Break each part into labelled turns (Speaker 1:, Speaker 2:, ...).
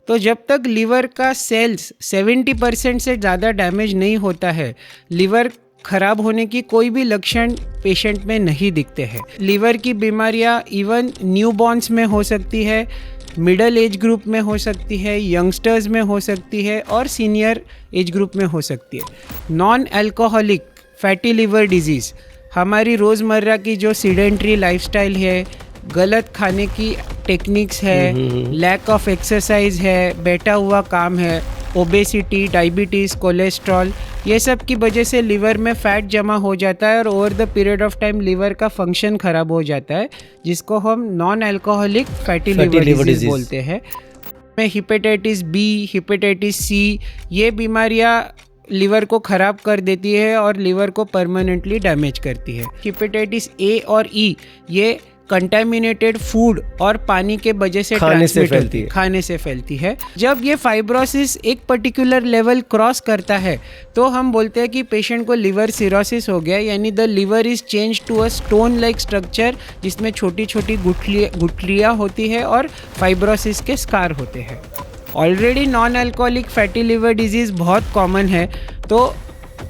Speaker 1: तो जब तक लीवर का सेल्स 70% से ज़्यादा डैमेज नहीं होता है, लीवर खराब होने की कोई भी लक्षण पेशेंट में नहीं दिखते हैं। लीवर की बीमारियां इवन न्यूबॉर्न्स में हो सकती है, मिडल एज ग्रुप में हो सकती है, यंगस्टर्स में हो सकती है और सीनियर एज ग्रुप में हो सकती है। Non alcoholic fatty liver disease हमारी रोज़मर्रा की जो सीडेंट्री लाइफस्टाइल है, गलत खाने की टेक्निक्स है, लैक ऑफ एक्सरसाइज है, बैठा हुआ काम है, ओबेसिटी, डायबिटीज़, कोलेस्ट्रॉल, ये सब की वजह से लीवर में फ़ैट जमा हो जाता है और over the period of time liver का फंक्शन ख़राब हो जाता है, जिसको हम non alcoholic fatty liver disease बोलते हैं। में हेपेटाइटिस बी, हेपेटाइटिस सी, ये बीमारियाँ लीवर को ख़राब कर देती है और लीवर को परमानेंटली डैमेज करती है। हेपेटाइटिस ए और ई ये कंटामिनेटेड फूड और पानी के वजह से खाने से फैलती है। जब ये फाइब्रोसिस एक पर्टिकुलर लेवल क्रॉस करता है तो हम बोलते हैं कि पेशेंट को लिवर सिरोसिस हो गया, यानी the liver is change to a stone like structure, जिसमें छोटी छोटी गुठलियाँ होती है और फाइब्रोसिस के स्कार होते हैं। Already non alcoholic fatty liver disease बहुत कॉमन है, तो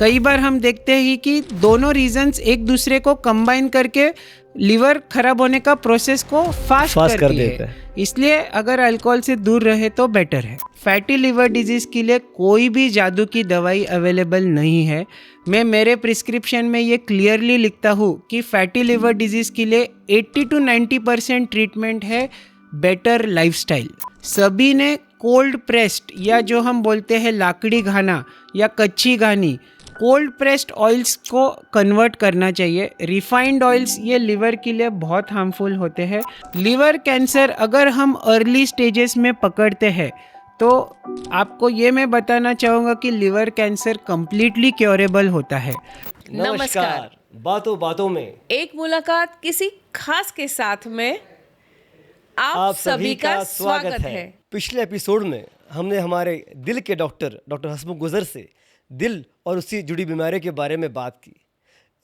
Speaker 1: कई बार हम देखते हैं कि दोनों रीजंस एक दूसरे को कंबाइन करके लीवर खराब होने का प्रोसेस को फास्ट कर देते हैं। इसलिए अगर अल्कोहल से दूर रहे तो बेटर है। फैटी लिवर डिजीज़ के लिए कोई भी जादू की दवाई अवेलेबल नहीं है। मैं मेरे प्रिस्क्रिप्शन में ये क्लियरली लिखता हूँ कि फैटी लिवर डिजीज़ के लिए 80 to 90% ट्रीटमेंट है बेटर लाइफस्टाइल। सभी ने कोल्ड प्रेस्ड या जो हम बोलते हैं लाकड़ी घाना या कच्ची घानी, कोल्ड प्रेस्ड ऑयल्स को कन्वर्ट करना चाहिए। रिफाइंड ऑयल्स ये लिवर के लिए बहुत हार्मफुल होते हैं। लिवर कैंसर अगर हम अर्ली स्टेजेस में पकड़ते हैं तो आपको ये मैं बताना चाहूँगा कि लिवर कैंसर कंप्लीटली क्योरेबल होता है।
Speaker 2: नमस्कार, बातों बातों में
Speaker 3: एक मुलाकात किसी खास के साथ में आप सभी का स्वागत है।
Speaker 2: पिछले एपिसोड में हमने हमारे दिल के डॉक्टर हसमुख गुजर से दिल और उससे जुड़ी बीमारियों के बारे में बात की।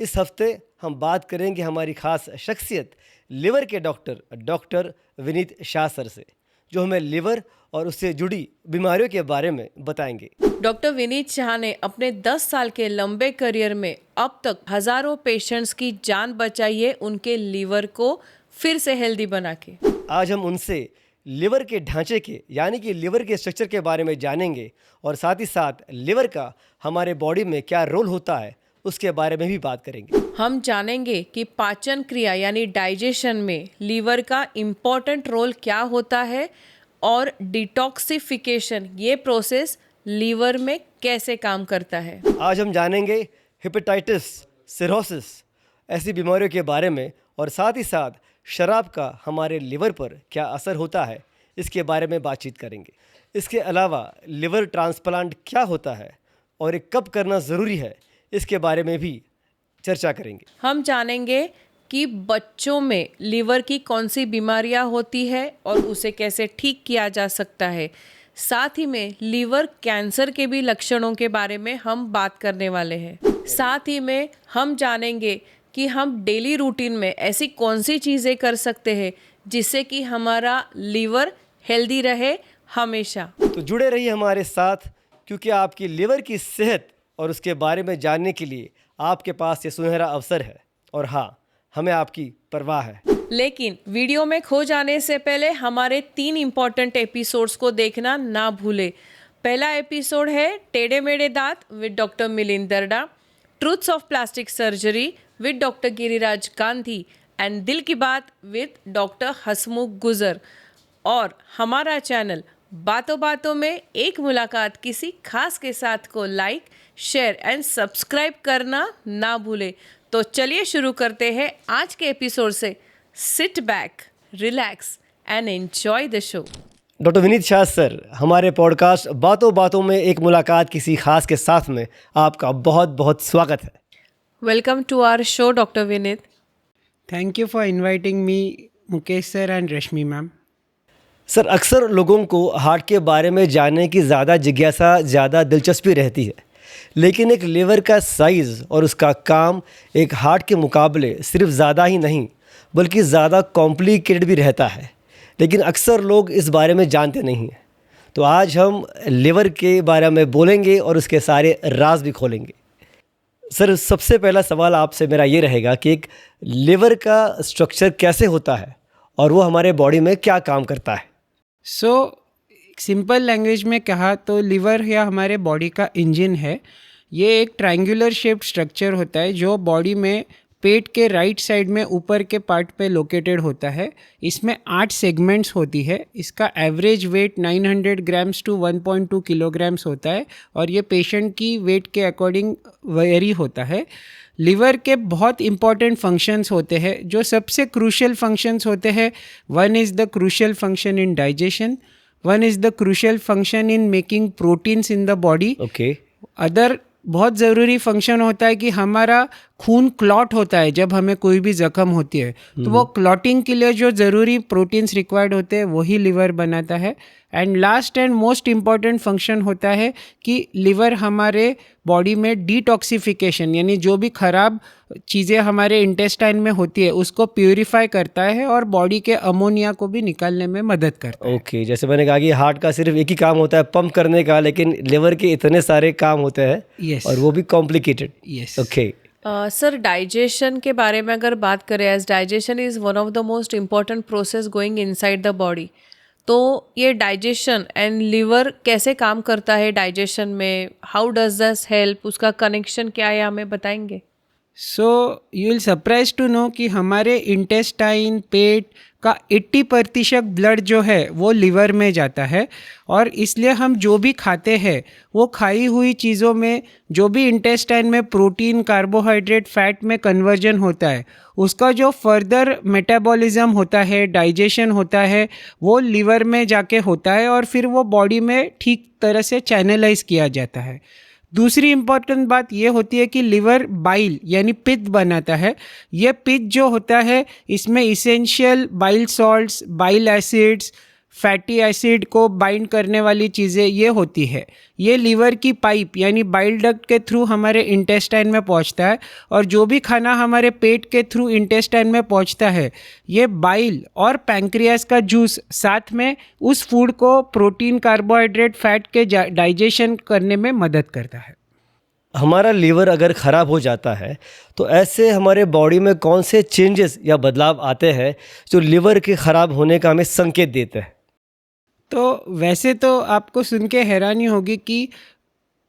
Speaker 2: इस हफ्ते हम बात करेंगे हमारी खास शख्सियत लिवर के डॉक्टर विनीत शाह सर से, जो हमें लिवर और उससे जुड़ी बीमारियों के बारे में बताएंगे।
Speaker 3: डॉक्टर विनीत शाह ने अपने 10 साल के लंबे करियर में अब तक हजारों पेशेंट्स की जान बचाई है, उनके लिवर को फिर से हेल्दी बना के।
Speaker 2: आज हम उनसे लिवर के ढांचे के यानी कि लिवर के स्ट्रक्चर के बारे में जानेंगे और साथ ही साथ लिवर का हमारे बॉडी में क्या रोल होता है उसके बारे में भी बात करेंगे।
Speaker 3: हम जानेंगे कि पाचन क्रिया यानी डाइजेशन में लिवर का इम्पोर्टेंट रोल क्या होता है और डिटॉक्सिफिकेशन ये प्रोसेस लिवर में कैसे काम करता है।
Speaker 2: आज हम जानेंगे हेपेटाइटिस, सिरोसिस ऐसी बीमारियों के बारे में और साथ ही साथ शराब का हमारे लिवर पर क्या असर होता है इसके बारे में बातचीत करेंगे। इसके अलावा लिवर ट्रांसप्लांट क्या होता है और ये कब करना ज़रूरी है इसके बारे में भी चर्चा करेंगे।
Speaker 3: हम जानेंगे कि बच्चों में लिवर की कौन सी बीमारियां होती है और उसे कैसे ठीक किया जा सकता है। साथ ही में लिवर कैंसर के भी लक्षणों के बारे में हम बात करने वाले हैं। साथ ही में हम जानेंगे कि हम डेली रूटीन में ऐसी कौन सी चीज़ें कर सकते हैं जिससे कि हमारा लिवर हेल्दी रहे हमेशा।
Speaker 2: तो जुड़े रहिए हमारे साथ, क्योंकि आपकी लिवर की सेहत और उसके बारे में जानने के लिए आपके पास ये सुनहरा अवसर है और हाँ, हमें आपकी परवाह है।
Speaker 3: लेकिन वीडियो में खो जाने से पहले हमारे 3 इम्पॉर्टेंट एपिसोड्स को देखना ना भूले। पहला एपिसोड है टेढ़े मेढ़े दांत with doctor Milind Darda, truths of plastic surgery with doctor Giriraj Gandhi and दिल की बात विद डॉक्टर हसमुख गुजर। और हमारा चैनल बातों बातों में एक मुलाकात किसी खास के साथ को लाइक, शेयर एंड सब्सक्राइब करना ना भूले। तो चलिए शुरू करते हैं आज के एपिसोड से। Sit back, relax and enjoy the show.
Speaker 2: Doctor Vineet Shah sir, हमारे पॉडकास्ट बातों बातों में एक मुलाकात किसी खास के साथ में आपका बहुत बहुत स्वागत है।
Speaker 3: Welcome to our show doctor Vineet.
Speaker 1: Thank you for inviting me Mukesh sir and Rashmi ma'am.
Speaker 2: Sir, अक्सर लोगों को हार्ट के बारे में जानने की ज़्यादा जिज्ञासा, ज़्यादा दिलचस्पी रहती है, लेकिन एक लिवर का साइज़ और उसका काम एक हार्ट के मुकाबले सिर्फ ज़्यादा ही नहीं बल्कि ज़्यादा कॉम्प्लिकेटेड भी रहता है, लेकिन अक्सर लोग इस बारे में जानते नहीं हैं। तो आज हम लिवर के बारे में बोलेंगे और उसके सारे राज भी खोलेंगे। सर, सबसे पहला सवाल आपसे मेरा ये रहेगा कि एक लिवर का स्ट्रक्चर कैसे होता है और वो हमारे बॉडी में क्या काम करता है?
Speaker 1: सिंपल लैंग्वेज में कहा तो लिवर या हमारे बॉडी का इंजन है। ये एक ट्रायंगुलर शेप्ड स्ट्रक्चर होता है जो बॉडी में पेट के राइट साइड में ऊपर के पार्ट पे लोकेटेड होता है। इसमें 8 सेगमेंट्स होती है। इसका average weight 900 grams to 1.2 kilograms होता है और ये पेशेंट की वेट के अकॉर्डिंग वेरी होता है। लिवर के बहुत इंपॉर्टेंट फंक्शंस होते हैं। जो सबसे क्रूशियल फंक्शंस होते हैं, one is the crucial function in digestion, one is the crucial function in making proteins in the body.
Speaker 2: Okay.
Speaker 1: Other बहुत ज़रूरी फंक्शन होता है कि हमारा खून क्लॉट होता है। जब हमें कोई भी ज़ख्म होती है तो वो क्लॉटिंग के लिए जो ज़रूरी प्रोटीन्स रिक्वायर्ड होते हैं वही लिवर बनाता है। And last and most important function होता है कि लिवर हमारे बॉडी में डिटॉक्सिफिकेशन यानी जो भी ख़राब चीज़ें हमारे इंटेस्टाइन में होती है उसको प्यूरिफाई करता है और बॉडी के अमोनिया को भी निकालने में मदद करता है।
Speaker 2: ओके, जैसे मैंने कहा कि हार्ट का सिर्फ एक ही काम होता है पंप करने का, लेकिन लिवर के इतने सारे काम होते हैं।
Speaker 1: Yes.
Speaker 2: और वो भी complicated.
Speaker 1: Yes.
Speaker 2: Okay.
Speaker 3: Sir, digestion के बारे में अगर बात करें, as digestion is one of the most important process going inside the body, तो ये डाइजेशन एंड लिवर कैसे काम करता है डाइजेशन में, हाउ डज दिस हेल्प, उसका कनेक्शन क्या है, हमें बताएंगे?
Speaker 1: So you will surprise to know कि हमारे इंटेस्टाइन पेट का 80% ब्लड जो है वो लिवर में जाता है और इसलिए हम जो भी खाते हैं वो खाई हुई चीज़ों में जो भी इंटेस्टाइन में प्रोटीन, कार्बोहाइड्रेट, फैट में कन्वर्जन होता है उसका जो फर्दर मेटाबॉलिज्म होता है, डाइजेशन होता है, वो लिवर में जाके होता है और फिर वो बॉडी में ठीक तरह से चैनलाइज किया जाता है। दूसरी इम्पॉर्टेंट बात ये होती है कि लिवर बाइल यानी पित्त बनाता है। ये पित्त जो होता है इसमें essential bile salts, bile acids, fatty acid को बाइंड करने वाली चीज़ें ये होती है। ये लिवर की पाइप यानी बाइल डक्ट के थ्रू हमारे इंटेस्टाइन में पहुंचता है और जो भी खाना हमारे पेट के थ्रू इंटेस्टाइन में पहुंचता है ये बाइल और पैंक्रियास का जूस साथ में उस फूड को प्रोटीन, कार्बोहाइड्रेट, फैट के डाइजेशन करने में मदद करता है।
Speaker 2: हमारा लीवर अगर ख़राब हो जाता है तो ऐसे हमारे बॉडी में कौन से चेंजेस या बदलाव आते हैं जो लिवर के ख़राब होने का हमें संकेत देते हैं?
Speaker 1: तो वैसे तो आपको सुन के हैरानी होगी कि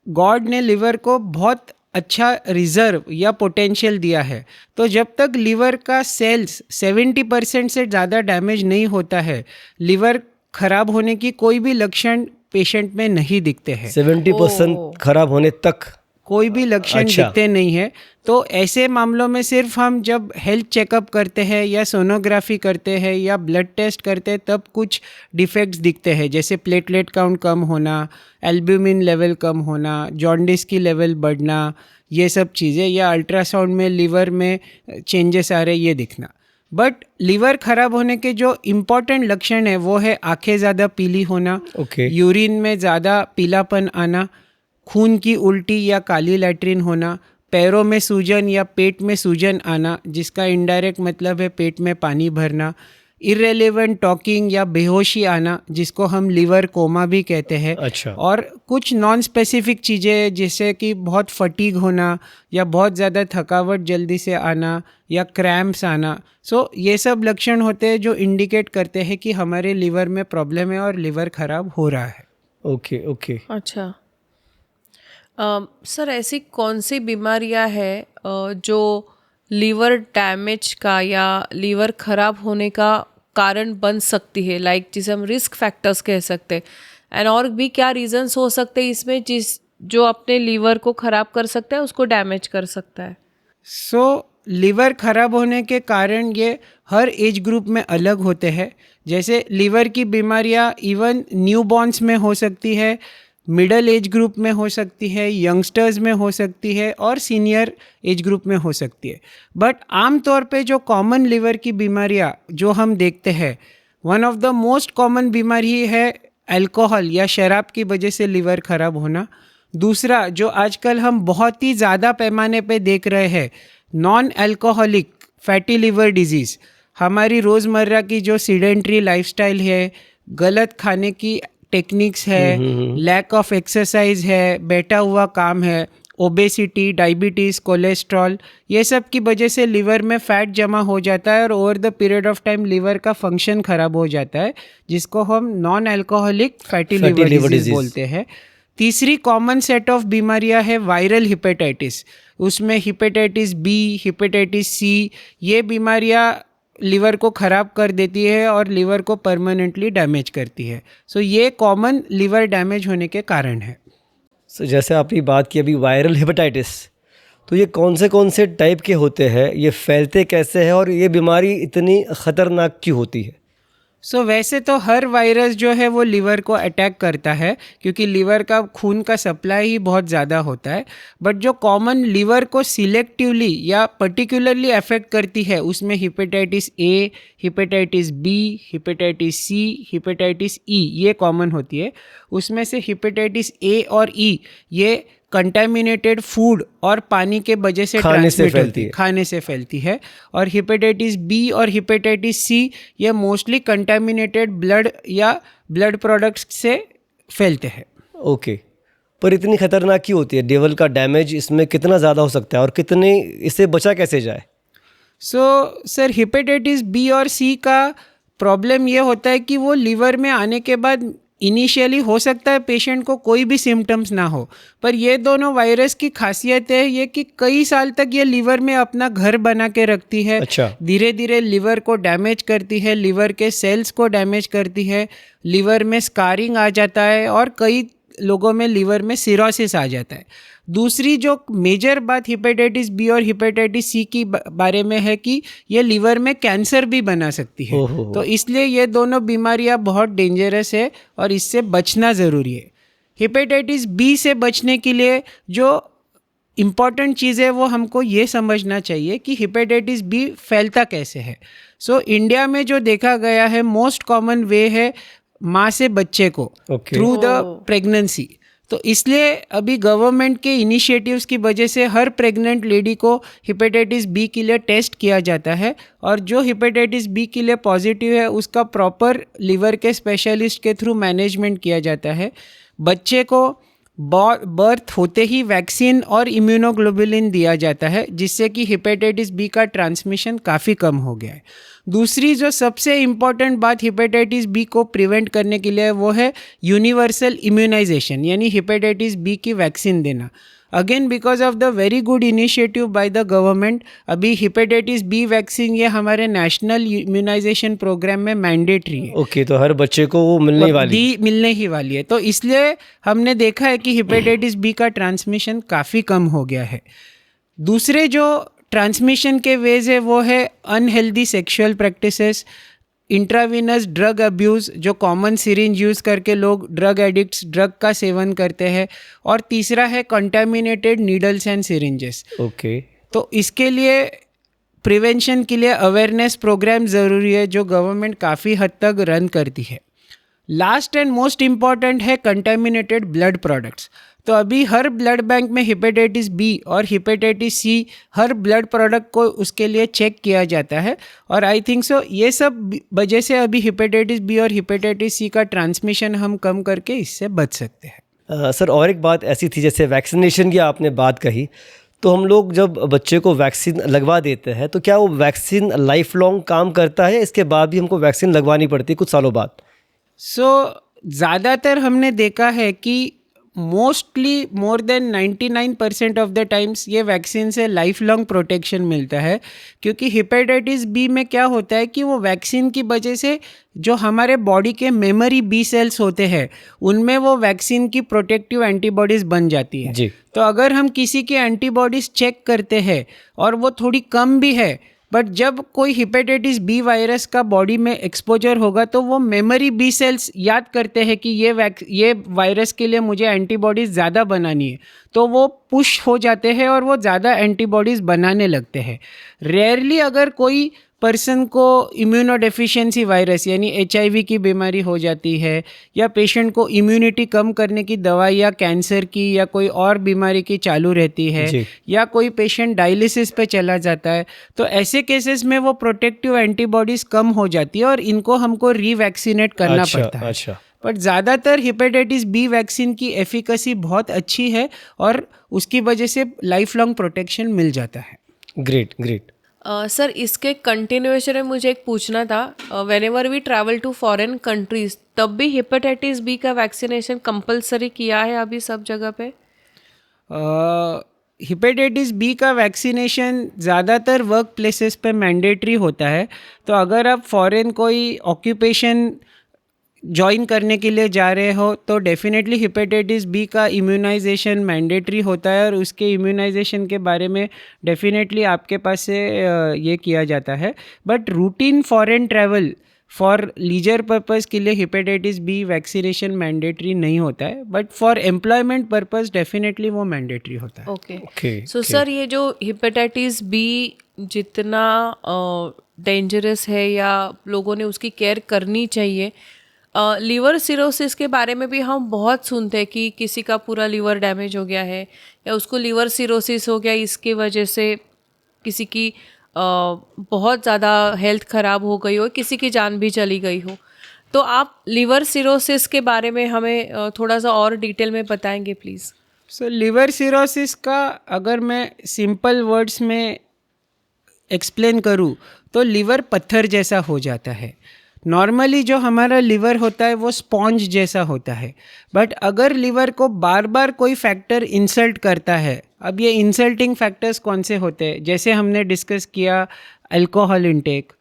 Speaker 1: गॉड ने लिवर को बहुत अच्छा रिजर्व या पोटेंशियल दिया है। तो जब तक लिवर का सेल्स 70% से ज़्यादा डैमेज नहीं होता है, लिवर खराब होने की कोई भी लक्षण पेशेंट में नहीं दिखते हैं।
Speaker 2: 70% खराब होने तक
Speaker 1: कोई भी लक्षण
Speaker 2: अच्छा।
Speaker 1: दिखते नहीं है। तो ऐसे मामलों में सिर्फ हम जब हेल्थ चेकअप करते हैं या सोनोग्राफी करते हैं या ब्लड टेस्ट करते हैं तब कुछ डिफेक्ट्स दिखते हैं, जैसे प्लेटलेट काउंट कम होना, एल्ब्यूमिन लेवल कम होना, जॉन्डिस की लेवल बढ़ना, ये सब चीज़ें, या अल्ट्रासाउंड में लिवर में चेंजेस आ रहे ये दिखना। बट लिवर खराब होने के जो इम्पॉर्टेंट लक्षण है वो है आंखें ज़्यादा पीली होना,
Speaker 2: ओके।
Speaker 1: यूरिन में ज़्यादा पीलापन आना, खून की उल्टी या काली लैट्रिन होना, पैरों में सूजन या पेट में सूजन आना जिसका इनडायरेक्ट मतलब है पेट में पानी भरना, इररेलेवेंट टॉकिंग या बेहोशी आना जिसको हम लिवर कोमा भी कहते हैं।
Speaker 2: अच्छा।
Speaker 1: और कुछ नॉन स्पेसिफिक चीज़ें जैसे कि बहुत फटीग होना या बहुत ज़्यादा थकावट जल्दी से आना या क्रैम्प्स आना। सो ये सब लक्षण होते हैं जो इंडिकेट करते हैं कि हमारे लिवर में प्रॉब्लम है और लिवर ख़राब हो रहा है।
Speaker 2: Okay okay.
Speaker 3: अच्छा सर, ऐसी कौन सी बीमारियां हैं जो लीवर डैमेज का या लीवर खराब होने का कारण बन सकती है, लाइक जिसे हम रिस्क फैक्टर्स कह सकते हैं, एंड और भी क्या रीजंस हो सकते हैं इसमें जो अपने लीवर को ख़राब कर सकता है, उसको डैमेज कर सकता है?
Speaker 1: सो लीवर खराब होने के कारण ये हर एज ग्रुप में अलग होते हैं। जैसे लीवर की बीमारियां इवन न्यूबॉर्न्स में हो सकती है, मिडल एज ग्रुप में हो सकती है, यंगस्टर्स में हो सकती है और सीनियर एज ग्रुप में हो सकती है। बट आम तौर पे जो कॉमन लिवर की बीमारियां जो हम देखते हैं, one of the most common बीमारी है अल्कोहल या शराब की वजह से लिवर खराब होना। दूसरा जो आजकल हम बहुत ही ज़्यादा पैमाने पे देख रहे हैं, non alcoholic fatty liver disease. हमारी रोज़मर्रा की जो सीडेंट्री लाइफस्टाइल है, गलत खाने की टेक्निक्स है, लैक ऑफ एक्सरसाइज है, बैठा हुआ काम है, ओबेसिटी, डायबिटीज़, कोलेस्ट्रॉल, ये सब की वजह से लिवर में फैट जमा हो जाता है और over the period of time liver का फंक्शन खराब हो जाता है, जिसको हम non alcoholic fatty liver disease बोलते हैं। तीसरी कॉमन सेट ऑफ बीमारियां है वायरल हिपेटाइटिस। उसमें हिपेटाइटिस बी, हिपेटाइटिस सी, ये बीमारियां लिवर को ख़राब कर देती है और लिवर को परमानेंटली डैमेज करती है। सो ये कॉमन लिवर डैमेज होने के कारण है।
Speaker 2: सो जैसे आपने बात की अभी वायरल हेपेटाइटिस, तो ये कौन से टाइप के होते हैं, ये फैलते कैसे हैं और ये बीमारी इतनी ख़तरनाक क्यों होती है?
Speaker 1: सो वैसे तो हर वायरस जो है वो लिवर को अटैक करता है, क्योंकि लिवर का खून का सप्लाई ही बहुत ज़्यादा होता है। बट जो कॉमन लिवर को सिलेक्टिवली या पर्टिकुलरली अफेक्ट करती है, उसमें hepatitis A, hepatitis B, hepatitis C, hepatitis E, ये कॉमन होती है। उसमें से हिपेटाइटिस ए और ई ये कंटामिनेटेड फूड और पानी के वजह से ट्रांसमिट होती है, खाने से फैलती है। और हिपेटाइटिस बी और हिपेटाइटिस सी ये मोस्टली कंटामिनेटेड ब्लड या ब्लड प्रोडक्ट्स से फैलते हैं।
Speaker 2: ओके, पर इतनी खतरनाक क्यों होती है? लेवल का डैमेज इसमें कितना ज़्यादा हो सकता है और कितने, इससे बचा कैसे जाए?
Speaker 1: सर हिपेटाइटिस बी और सी का प्रॉब्लम ये होता है कि वो लिवर में आने के बाद इनिशियली हो सकता है पेशेंट को कोई भी सिम्टम्स ना हो, पर ये दोनों वायरस की खासियत है ये कि कई साल तक ये लिवर में अपना घर बना के रखती है।
Speaker 2: अच्छा।
Speaker 1: धीरे धीरे लिवर को डैमेज करती है, लिवर के सेल्स को डैमेज करती है, लिवर में स्कारिंग आ जाता है और कई लोगों में लिवर में सिरोसिस आ जाता है। दूसरी जो मेजर बात हिपेटाइटिस बी और हिपेटाइटिस सी की बारे में है कि ये लिवर में कैंसर भी बना सकती है। तो इसलिए ये दोनों बीमारियां बहुत डेंजरस है और इससे बचना ज़रूरी है। हिपेटाइटिस बी से बचने के लिए जो इम्पॉर्टेंट चीज़ है वो हमको ये समझना चाहिए कि हिपेटाइटिस बी फैलता कैसे है। इंडिया में जो देखा गया है मोस्ट कॉमन वे है माँ से बच्चे को थ्रू द प्रेगनेंसी। तो इसलिए अभी गवर्नमेंट के इनिशिएटिव्स की वजह से हर प्रेग्नेंट लेडी को हिपेटाइटिस बी के लिए टेस्ट किया जाता है और जो हिपेटाइटिस बी के लिए पॉजिटिव है उसका प्रॉपर लिवर के स्पेशलिस्ट के थ्रू मैनेजमेंट किया जाता है। बच्चे को बर्थ होते ही वैक्सीन और इम्यूनोग्लोबुलिन दिया जाता है, जिससे कि हिपेटाइटिस बी का ट्रांसमिशन काफ़ी कम हो गया है। दूसरी जो सबसे इम्पॉर्टेंट बात हिपेटाइटिस बी को प्रिवेंट करने के लिए वो है यूनिवर्सल इम्यूनाइजेशन, यानी हिपेटाइटिस बी की वैक्सीन देना। Again because of the very good initiative by the government, अभी हिपेटाइटिस बी वैक्सीन ये हमारे नेशनल इम्यूनाइजेशन प्रोग्राम में मैंडेटरी है।
Speaker 2: ओके, तो हर बच्चे को वो मिलने ही वाली है। तो इसलिए हमने देखा है कि हिपेटाइटिस बी का ट्रांसमिशन काफ़ी कम हो गया है। दूसरे जो ट्रांसमिशन के वेज है वो है unhealthy sexual practices, intravenous drug abuse, जो कॉमन सिरिंज यूज़ करके लोग ड्रग एडिक्ट्स ड्रग का सेवन करते हैं, और तीसरा है contaminated needles and syringes. Okay,
Speaker 1: तो इसके लिए प्रिवेंशन के लिए अवेयरनेस प्रोग्राम ज़रूरी है जो गवर्नमेंट काफ़ी हद तक रन करती है। लास्ट एंड मोस्ट इम्पॉर्टेंट है कंटामिनेटेड ब्लड प्रोडक्ट्स। तो अभी हर ब्लड बैंक में हिपेटाइटिस बी और हिपेटाइटिस सी हर ब्लड प्रोडक्ट को उसके लिए चेक किया जाता है, और आई थिंक सो ये सब वजह से अभी हिपेटाइटिस बी और हिपेटाइटिस सी का ट्रांसमिशन हम कम करके इससे बच सकते हैं।
Speaker 2: सर और एक बात ऐसी थी, जैसे वैक्सीनेशन की आपने बात कही, तो हम लोग जब बच्चे को वैक्सीन लगवा देते हैं तो क्या वो वैक्सीन लाइफ लॉन्ग काम करता है? इसके बाद भी हमको वैक्सीन लगवानी पड़ती है कुछ सालों बाद?
Speaker 1: ज़्यादातर हमने देखा है कि mostly more than 99% of the times ये वैक्सीन से लाइफ लॉन्ग प्रोटेक्शन मिलता है, क्योंकि हिपेटाइटिस बी में क्या होता है कि वो वैक्सीन की वजह से जो हमारे बॉडी के मेमोरी बी सेल्स होते हैं उनमें वो वैक्सीन की प्रोटेक्टिव एंटीबॉडीज़ बन जाती है
Speaker 2: जी।
Speaker 1: तो अगर हम किसी की एंटीबॉडीज़ चेक करते हैं और वो थोड़ी कम भी है, बट जब कोई हिपेटाइटिस बी वायरस का बॉडी में एक्सपोजर होगा तो वो मेमोरी बी सेल्स याद करते हैं कि ये वायरस के लिए मुझे एंटीबॉडीज़ ज़्यादा बनानी है, तो वो पुश हो जाते हैं और वो ज़्यादा एंटीबॉडीज़ बनाने लगते हैं। रेयरली अगर कोई पर्सन को इम्यूनोडेफिशिएंसी वायरस यानी HIV की बीमारी हो जाती है, या पेशेंट को इम्यूनिटी कम करने की दवाई या कैंसर की या कोई और बीमारी की चालू रहती है, या कोई पेशेंट डायलिसिस पे चला जाता है, तो ऐसे केसेस में वो प्रोटेक्टिव एंटीबॉडीज़ कम हो जाती है और इनको हमको रीवैक्सीनेट करना पड़ता है। बट ज़्यादातर हेपेटाइटिस बी वैक्सीन की एफिकेसी बहुत अच्छी है और उसकी वजह से लाइफ लॉन्ग प्रोटेक्शन मिल जाता है।
Speaker 2: Great great.
Speaker 3: सर इसके कंटिन्यूएशन में मुझे एक पूछना था, whenever we travel to foreign countries तब भी हेपेटाइटिस बी का वैक्सीनेशन कंपलसरी किया है अभी सब जगह पे?
Speaker 1: हेपेटाइटिस बी का वैक्सीनेशन ज़्यादातर वर्क प्लेसेस पे मैंडेटरी होता है। तो अगर आप फॉरेन कोई ऑक्यूपेशन ज्वाइन करने के लिए जा रहे हो तो डेफिनेटली हेपेटाइटिस बी का इम्यूनाइजेशन मैंडेटरी होता है और उसके इम्यूनाइजेशन के बारे में डेफिनेटली आपके पास से ये किया जाता है। But routine foreign travel for leisure purpose के लिए हेपेटाइटिस बी वैक्सीनेशन मैंडेटरी नहीं होता है, but for employment purpose definitely वो मैंडेटरी होता है।
Speaker 3: ओके सो सर ये जो हेपेटाइटिस बी जितना डेंजरस है या लोगों ने उसकी केयर करनी चाहिए, लीवर सिरोसिस के बारे में भी हम बहुत सुनते हैं कि किसी का पूरा लीवर डैमेज हो गया है या उसको लीवर सिरोसिस हो गया, इसकी वजह से किसी की बहुत ज़्यादा हेल्थ ख़राब हो गई हो, किसी की जान भी चली गई हो। तो आप लीवर सिरोसिस के बारे में हमें थोड़ा सा और डिटेल में बताएंगे प्लीज़।
Speaker 1: सो लीवर सिरोसिस का अगर मैं सिंपल वर्ड्स में एक्सप्लेन करूँ तो लीवर पत्थर जैसा हो जाता है। नॉर्मली जो हमारा लीवर होता है वो स्पॉन्ज जैसा होता है, बट अगर लीवर को बार बार कोई फैक्टर इंसल्ट करता है, अब ये इंसल्टिंग फैक्टर्स कौन से होते हैं, जैसे हमने डिस्कस किया अल्कोहल इंटेक,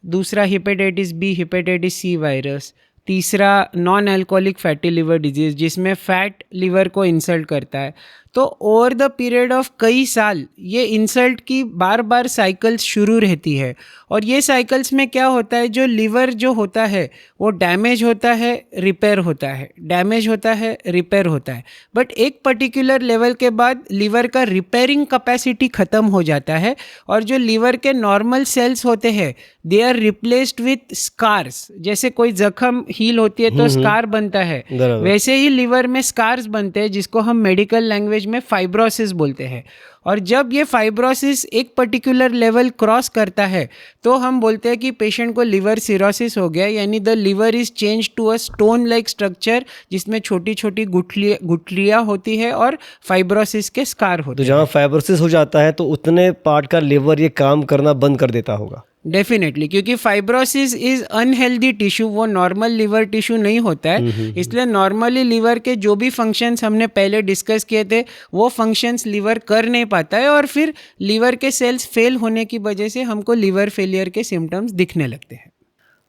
Speaker 1: दूसरा hepatitis B hepatitis C virus, तीसरा non alcoholic fatty liver disease जिसमें फैट लीवर को इंसल्ट करता है। तो ओवर द पीरियड ऑफ कई साल ये इंसल्ट की बार बार साइकिल्स शुरू रहती है और ये साइकिल्स में क्या होता है, जो लीवर जो होता है वो डैमेज होता है, रिपेयर होता है, डैमेज होता है, रिपेयर होता है। बट एक पर्टिकुलर लेवल के बाद लीवर का रिपेयरिंग कैपेसिटी ख़त्म हो जाता है और जो लीवर के नॉर्मल सेल्स होते हैं they are replaced with scars. जैसे कोई जख्म हील होती है तो स्कार बनता है, वैसे ही लीवर में स्कार्स बनते हैं जिसको हम मेडिकल लैंग्वेज में फाइब्रोसिस बोलते हैं। और जब ये फाइब्रोसिस एक पर्टिकुलर लेवल क्रॉस करता है तो हम बोलते हैं कि पेशेंट को लिवर सिरोसिस हो गया, यानी the liver is change to a stone like structure जिसमें छोटी छोटी गुठलियाँ होती है और फाइब्रोसिस के स्कार होते हैं।
Speaker 2: तो जहाँ फाइब्रोसिस हो जाता है तो उतने पार्ट का लिवर ये काम करना बंद कर देता होगा।
Speaker 1: डेफिनेटली, क्योंकि फाइब्रोसिस इज अनहेल्दी टिश्यू, वो नॉर्मल लिवर टिश्यू नहीं होता है। इसलिए नॉर्मली लिवर के जो भी फंक्शंस हमने पहले डिस्कस किए थे वो फंक्शंस लिवर कर नहीं पाता है और फिर लिवर के सेल्स फेल होने की वजह से हमको लिवर फेलियर के सिम्टम्स दिखने लगते हैं।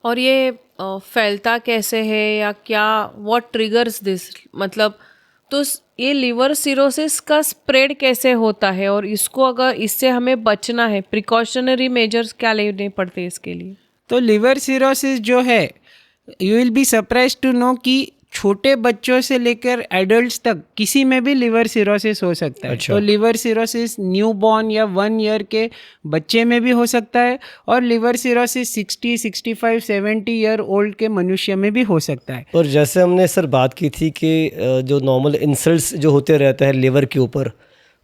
Speaker 3: और ये फैलता कैसे है या क्या, व्हाट ट्रिगर्स दिस, मतलब तो ये लिवर सिरोसिस का स्प्रेड कैसे होता है और इसको अगर इससे हमें बचना है, प्रिकॉशनरी मेजर्स क्या लेने पड़ते हैं इसके लिए?
Speaker 1: तो लिवर सिरोसिस जो है, you will be surprise to know कि छोटे बच्चों से लेकर एडल्ट्स तक किसी में भी लिवर सिरोसिस हो सकता है।
Speaker 2: अच्छा।
Speaker 1: तो लिवर सिरोसिस न्यूबॉर्न या 1 ईयर के बच्चे में भी हो सकता है और लिवर सिरोसिस 60, 65, 70 ईयर ओल्ड के मनुष्य में भी हो सकता है।
Speaker 2: और जैसे हमने सर बात की थी कि जो नॉर्मल इंसल्ट्स जो होते रहते हैं लिवर के ऊपर,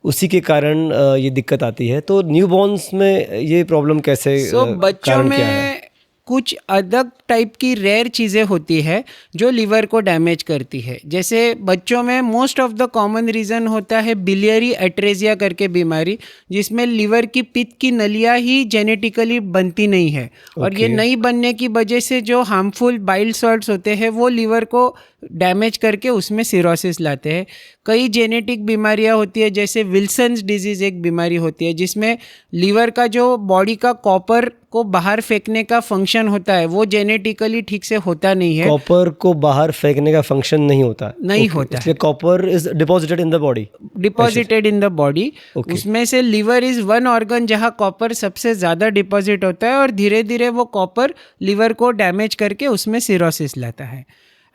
Speaker 2: उसी के कारण ये दिक्कत आती है। तो न्यूबॉर्न्स में ये प्रॉब्लम कैसे
Speaker 1: बच्चों
Speaker 2: कारण क्या है?
Speaker 1: में कुछ अलग टाइप की रेयर चीज़ें होती है जो लिवर को डैमेज करती है। जैसे बच्चों में most of the common reason होता है बिलियरी एट्रेजिया करके बीमारी, जिसमें लिवर की पित्त की नलियाँ ही जेनेटिकली बनती नहीं है और ये नहीं बनने की वजह से जो हार्मफुल बाइल सॉल्ट्स होते हैं वो लिवर को डैमेज करके उसमें सिरोसिस लाते हैं। कई जेनेटिक बीमारियां होती है, जैसे विल्सन्स डिजीज़ एक बीमारी होती है जिसमें लिवर का जो बॉडी का कॉपर को बाहर फेंकने का फंक्शन होता है वो जेनेटिकली ठीक से होता नहीं है।
Speaker 2: कॉपर को बाहर फेंकने का फंक्शन नहीं होता
Speaker 1: होता
Speaker 2: इसलिए copper is deposited in the body.
Speaker 1: Deposited in the body. उसमें से लिवर इज वन ऑर्गन जहाँ कॉपर सबसे ज़्यादा डिपॉजिट होता है और धीरे धीरे वो कॉपर लिवर को डैमेज करके उसमें सिरोसिस लाता है।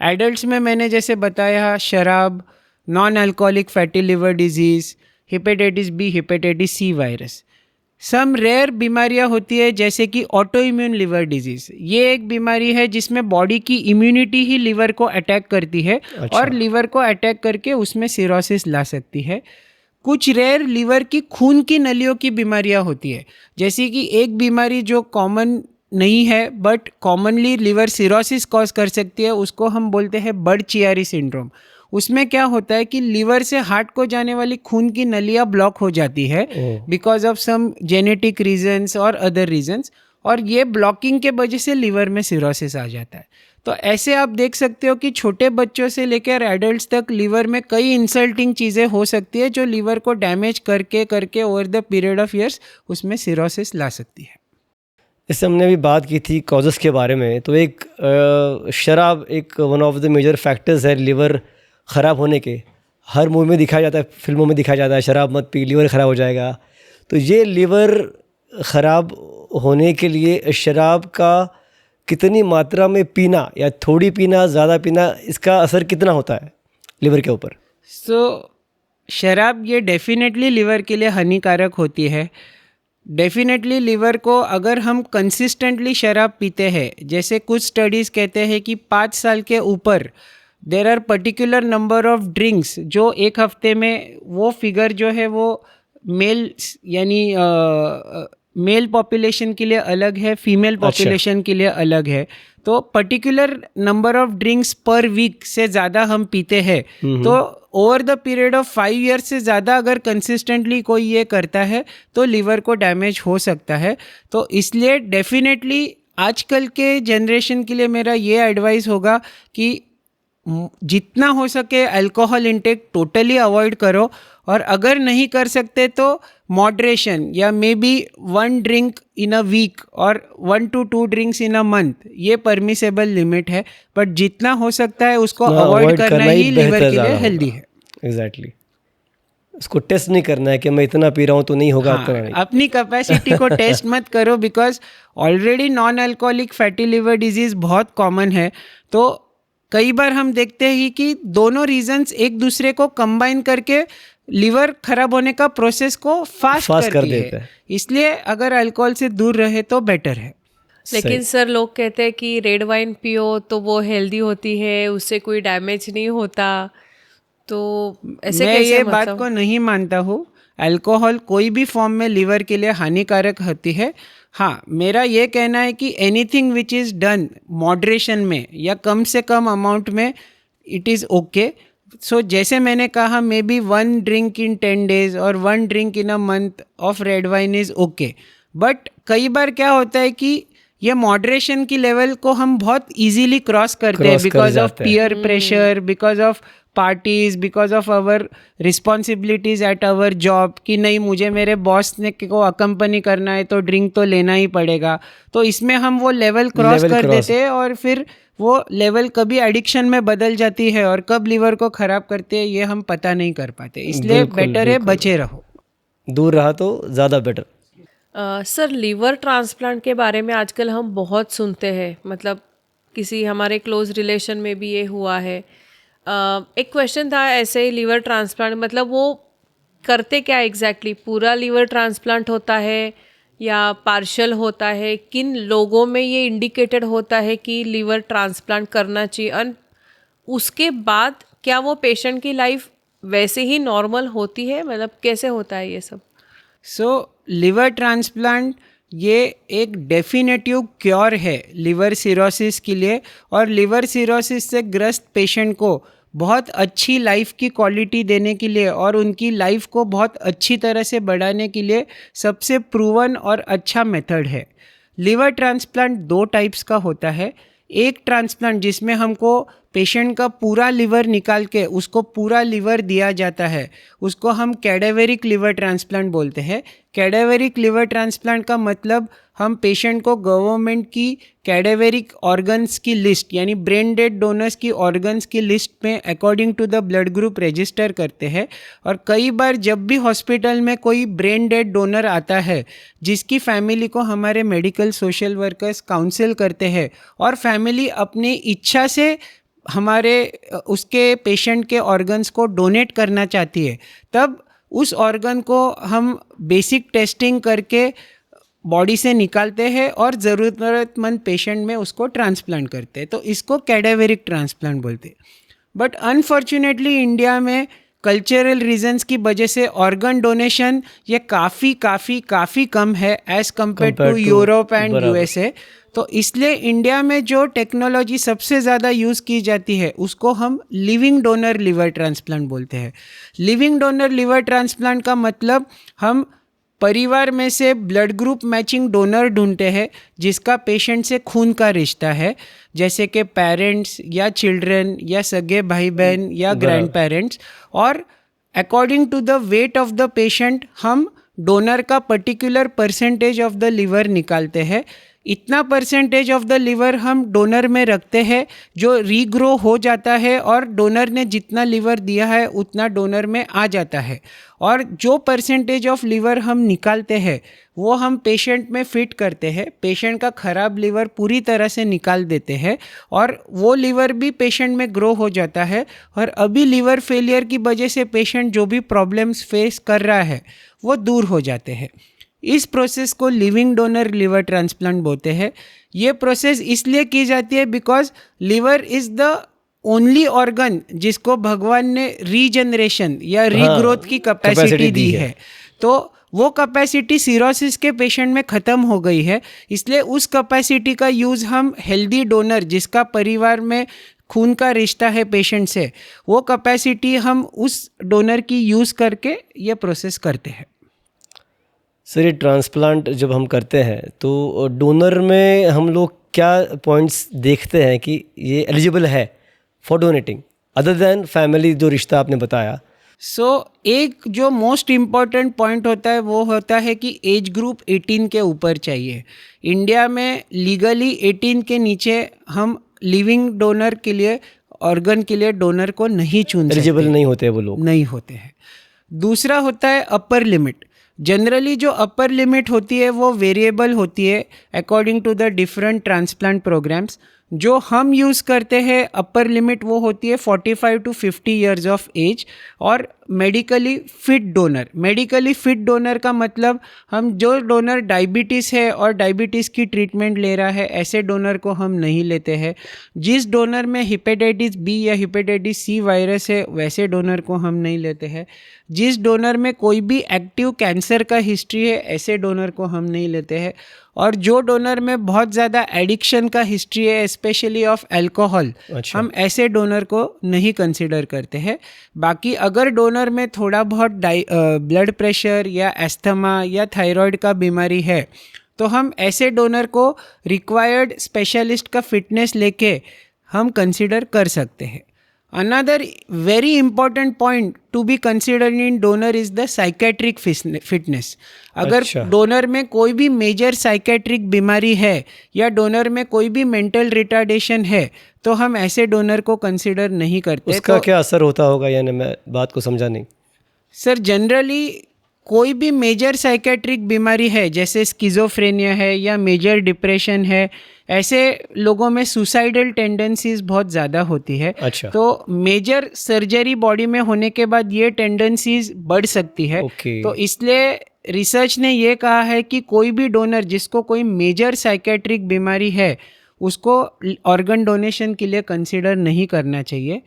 Speaker 1: एडल्ट्स में मैंने जैसे बताया शराब, non alcoholic fatty liver disease, hepatitis B, hepatitis C virus. Some rare बीमारियां होती है जैसे कि ऑटो इम्यून लिवर डिजीज़। ये एक बीमारी है जिसमें बॉडी की इम्यूनिटी ही लिवर को अटैक करती है और लिवर को अटैक करके उसमें सिरोसिस ला सकती है। कुछ रेयर लिवर की खून की नलियों की बीमारियां होती है, जैसे कि एक बीमारी जो कॉमन नहीं है, but commonly liver cirrhosis cause कर सकती है, उसको हम बोलते हैं बर्ड-चियारी सिंड्रोम। उसमें क्या होता है कि लिवर से हार्ट को जाने वाली खून की नलियाँ ब्लॉक हो जाती है because of some genetic reasons और अदर रीजंस, और ये ब्लॉकिंग के वजह से लिवर में सिरोसिस आ जाता है। तो ऐसे आप देख सकते हो कि छोटे बच्चों से लेकर एडल्ट्स तक लिवर में कई इंसल्टिंग चीज़ें हो सकती है जो लिवर को डैमेज करके करके over the period of years उसमें सिरोसिस ला सकती है।
Speaker 2: इससे हमने अभी बात की थी कॉजेस के बारे में, तो एक शराब एक one of the major factors है लिवर ख़राब होने के। हर मूवी में दिखाया जाता है, फिल्मों में दिखाया जाता है शराब मत पी, लिवर ख़राब हो जाएगा। तो ये लिवर ख़राब होने के लिए शराब का कितनी मात्रा में पीना या थोड़ी पीना, ज़्यादा पीना, इसका असर कितना होता है लिवर के ऊपर?
Speaker 1: शराब ये डेफिनेटली लिवर के लिए हानिकारक होती है। डेफिनेटली लिवर को अगर हम कंसिस्टेंटली शराब पीते हैं, जैसे कुछ स्टडीज़ कहते हैं कि 5 साल के ऊपर there are particular number of drinks जो एक हफ्ते में, वो फिगर जो है वो मेल यानी मेल पॉपुलेशन के लिए अलग है, फीमेल पॉपुलेशन के लिए अलग है। तो particular number of drinks per week से ज़्यादा हम पीते हैं, तो over the period of 5 years से ज़्यादा अगर कंसिस्टेंटली कोई ये करता है तो लिवर को डैमेज हो सकता है। तो इसलिए डेफिनेटली आजकल के जनरेशन के लिए मेरा ये एडवाइस होगा कि जितना हो सके अल्कोहल इंटेक टोटली अवॉइड करो, और अगर नहीं कर सकते तो मॉडरेशन या maybe 1 drink in a week और 1 to 2 drinks in a month, ये परमिसेबल लिमिट है। बट जितना हो सकता है उसको अवॉइड करना ही लिवर के लिए हेल्दी है।
Speaker 2: एग्जैक्टली उसको टेस्ट नहीं करना है कि मैं इतना पी रहा हूँ तो नहीं होगा।
Speaker 1: हाँ, अपनी कैपेसिटी को टेस्ट मत करो, because already non alcoholic fatty liver disease बहुत कॉमन है। तो कई बार हम देखते हैं कि दोनों रीजंस एक दूसरे को कंबाइन करके लिवर खराब होने का प्रोसेस को फास्ट कर देते हैं। इसलिए अगर अल्कोहल से दूर रहे तो बेटर है।
Speaker 3: लेकिन सर लोग कहते हैं कि रेड वाइन पियो तो वो हेल्दी होती है, उससे कोई डैमेज नहीं होता, तो ऐसे
Speaker 1: मैं
Speaker 3: कैसे
Speaker 1: ये
Speaker 3: मतलब?
Speaker 1: बात को नहीं मानता हूँ। अल्कोहल कोई भी फॉर्म में लिवर के लिए हानिकारक होती है। हाँ, मेरा ये कहना है कि anything which is done moderation में या कम से कम अमाउंट में, इट इज़ ओके। सो जैसे मैंने कहा, may be 1 drink in 10 days और 1 drink in a month of red wine is okay. But कई बार क्या होता है कि ये मॉडरेशन की लेवल को हम बहुत इजीली क्रॉस करते हैं because of peer pressure, because of parties, because of our responsibilities at our job, कि नहीं मुझे मेरे बॉस ने को अकम्पनी करना है तो ड्रिंक तो लेना ही पड़ेगा। तो इसमें हम वो लेवल क्रॉस कर देते हैं और फिर वो लेवल कभी एडिक्शन में बदल जाती है और कब लिवर को ख़राब करते हैं ये हम पता नहीं कर पाते। इसलिए बेटर है बचे रहो,
Speaker 2: दूर रहा तो ज़्यादा बेटर।
Speaker 3: सर लिवर ट्रांसप्लांट के बारे में आजकल हम बहुत सुनते हैं, मतलब किसी हमारे क्लोज रिलेशन में भी ये हुआ है। एक क्वेश्चन था ऐसे ही, लिवर ट्रांसप्लांट मतलब वो करते क्या एग्जैक्टली? पूरा लिवर ट्रांसप्लांट होता है या पार्शियल होता है? किन लोगों में ये इंडिकेटेड होता है कि लिवर ट्रांसप्लांट करना चाहिए? और उसके बाद क्या वो पेशेंट की लाइफ वैसे ही नॉर्मल होती है? मतलब कैसे होता है ये सब?
Speaker 1: लिवर ट्रांसप्लांट ये एक डेफिनेटिव क्योर है लिवर सिरोसिस के लिए, और लिवर सिरोसिस से ग्रस्त पेशेंट को बहुत अच्छी लाइफ की क्वालिटी देने के लिए और उनकी लाइफ को बहुत अच्छी तरह से बढ़ाने के लिए सबसे प्रूवन और अच्छा मेथड है। लिवर ट्रांसप्लांट 2 टाइप्स का होता है। एक ट्रांसप्लांट जिसमें हमको पेशेंट का पूरा लिवर निकाल के उसको पूरा लिवर दिया जाता है, उसको हम कैडेवरिक लिवर ट्रांसप्लांट बोलते हैं। कैडेवरिक लिवर ट्रांसप्लांट का मतलब हम पेशेंट को गवर्नमेंट की कैडेवरिक ऑर्गन्स की लिस्ट यानी ब्रेन डेड डोनर्स की ऑर्गन्स की लिस्ट में according to the blood group register करते हैं। और कई बार जब भी हॉस्पिटल में कोई ब्रेन डेड डोनर आता है जिसकी फैमिली को हमारे मेडिकल सोशल वर्कर्स काउंसिल करते हैं और फैमिली अपनी इच्छा से हमारे उसके पेशेंट के ऑर्गन्स को डोनेट करना चाहती है, तब उस ऑर्गन को हम बेसिक टेस्टिंग करके बॉडी से निकालते हैं और ज़रूरतमंद पेशेंट में उसको ट्रांसप्लांट करते हैं। तो इसको कैडेवरिक ट्रांसप्लांट बोलते हैं। बट अनफॉर्चुनेटली इंडिया में कल्चरल रीजंस की वजह से ऑर्गन डोनेशन ये काफ़ी कम है as compare to
Speaker 2: Compared to-
Speaker 1: Europe and
Speaker 2: बराबर।
Speaker 1: यूएसए। तो इसलिए इंडिया में जो टेक्नोलॉजी सबसे ज़्यादा यूज़ की जाती है उसको हम लिविंग डोनर लिवर ट्रांसप्लांट बोलते हैं। लिविंग डोनर लिवर ट्रांसप्लांट का मतलब हम परिवार में से ब्लड ग्रुप मैचिंग डोनर ढूंढते हैं जिसका पेशेंट से खून का रिश्ता है, जैसे कि पेरेंट्स या चिल्ड्रन या सगे भाई बहन या ग्रैंड पेरेंट्स, और according to the weight of the patient हम डोनर का particular percentage of the liver निकालते हैं। इतना परसेंटेज ऑफ द लिवर हम डोनर में रखते हैं जो रीग्रो हो जाता है और डोनर ने जितना लिवर दिया है उतना डोनर में आ जाता है। और जो परसेंटेज ऑफ लिवर हम निकालते हैं वो हम पेशेंट में फिट करते हैं। पेशेंट का ख़राब लिवर पूरी तरह से निकाल देते हैं और वो लिवर भी पेशेंट में ग्रो हो जाता है। और अभी लिवर फेलियर की वजह से पेशेंट जो भी प्रॉब्लम्स फेस कर रहा है वो दूर हो जाते हैं। इस प्रोसेस को लिविंग डोनर लिवर ट्रांसप्लांट बोलते हैं। ये प्रोसेस इसलिए की जाती है because liver is the only organ जिसको भगवान ने रीजनरेशन या रीग्रोथ की कैपेसिटी
Speaker 2: capacity
Speaker 1: दी है। तो वो कैपेसिटी सिरोसिस के पेशेंट में ख़त्म हो गई है, इसलिए उस कैपेसिटी का यूज़ हम हेल्दी डोनर जिसका परिवार में खून का रिश्ता है पेशेंट से, वो कैपेसिटी हम उस डोनर की यूज़ करके ये प्रोसेस करते हैं।
Speaker 2: सर, ये ट्रांसप्लांट जब हम करते हैं तो डोनर में हम लोग क्या पॉइंट्स देखते हैं कि ये एलिजिबल है for donating other than family, जो रिश्ता आपने बताया?
Speaker 1: एक जो मोस्ट इम्पॉर्टेंट पॉइंट होता है वो होता है कि एज ग्रुप 18 के ऊपर चाहिए। इंडिया में लीगली 18 के नीचे हम लिविंग डोनर के लिए, ऑर्गन के लिए डोनर को नहीं चुन सकते,
Speaker 2: एलिजिबल नहीं होते वो लोग,
Speaker 1: नहीं होते हैं। दूसरा होता है अपर लिमिट। जनरली जो अपर लिमिट होती है वो वेरिएबल होती है according to the different transplant programs. जो हम यूज़ करते हैं अपर लिमिट वो होती है 45 to 50 ईयर्स ऑफ एज और medically fit donor. Medically fit donor का मतलब हम जो डोनर डायबिटीज़ है और डायबिटीज़ की ट्रीटमेंट ले रहा है ऐसे डोनर को हम नहीं लेते हैं। जिस डोनर में हेपेटाइटिस बी या हेपेटाइटिस सी वायरस है वैसे डोनर को हम नहीं लेते हैं। जिस डोनर में कोई भी एक्टिव कैंसर का हिस्ट्री है ऐसे डोनर को हम नहीं लेते हैं। और जो डोनर में बहुत ज़्यादा एडिक्शन का हिस्ट्री है स्पेशली ऑफ अल्कोहल,
Speaker 2: अच्छा।
Speaker 1: हम ऐसे डोनर को नहीं कंसिडर करते हैं। बाकी अगर डोनर में थोड़ा बहुत ब्लड प्रेशर या एस्थमा या थायराइड का बीमारी है तो हम ऐसे डोनर को रिक्वायर्ड स्पेशलिस्ट का फिटनेस लेके हम कंसिडर कर सकते हैं। Another very important point to be considered in donor is the psychiatric fitness. अगर
Speaker 2: अच्छा।
Speaker 1: डोनर में कोई भी मेजर साइकेट्रिक बीमारी है या डोनर में कोई भी मेंटल रिटार्डेशन है तो हम ऐसे डोनर को कंसिडर नहीं करते।
Speaker 2: उसका
Speaker 1: तो
Speaker 2: क्या असर होता होगा, यानी मैं बात को समझा नहीं।
Speaker 1: सर जनरली कोई भी मेजर साइकेट्रिक बीमारी है जैसे स्किज़ोफ्रेनिया है या मेजर डिप्रेशन है, ऐसे लोगों में सुसाइडल टेंडेंसीज बहुत ज़्यादा होती है।
Speaker 2: अच्छा।
Speaker 1: तो मेजर सर्जरी बॉडी में होने के बाद ये टेंडेंसीज बढ़ सकती है।
Speaker 2: ओके।
Speaker 1: तो इसलिए रिसर्च ने ये कहा है कि कोई भी डोनर जिसको कोई मेजर साइकेट्रिक बीमारी है उसको ऑर्गन डोनेशन के लिए कंसिडर नहीं करना चाहिए।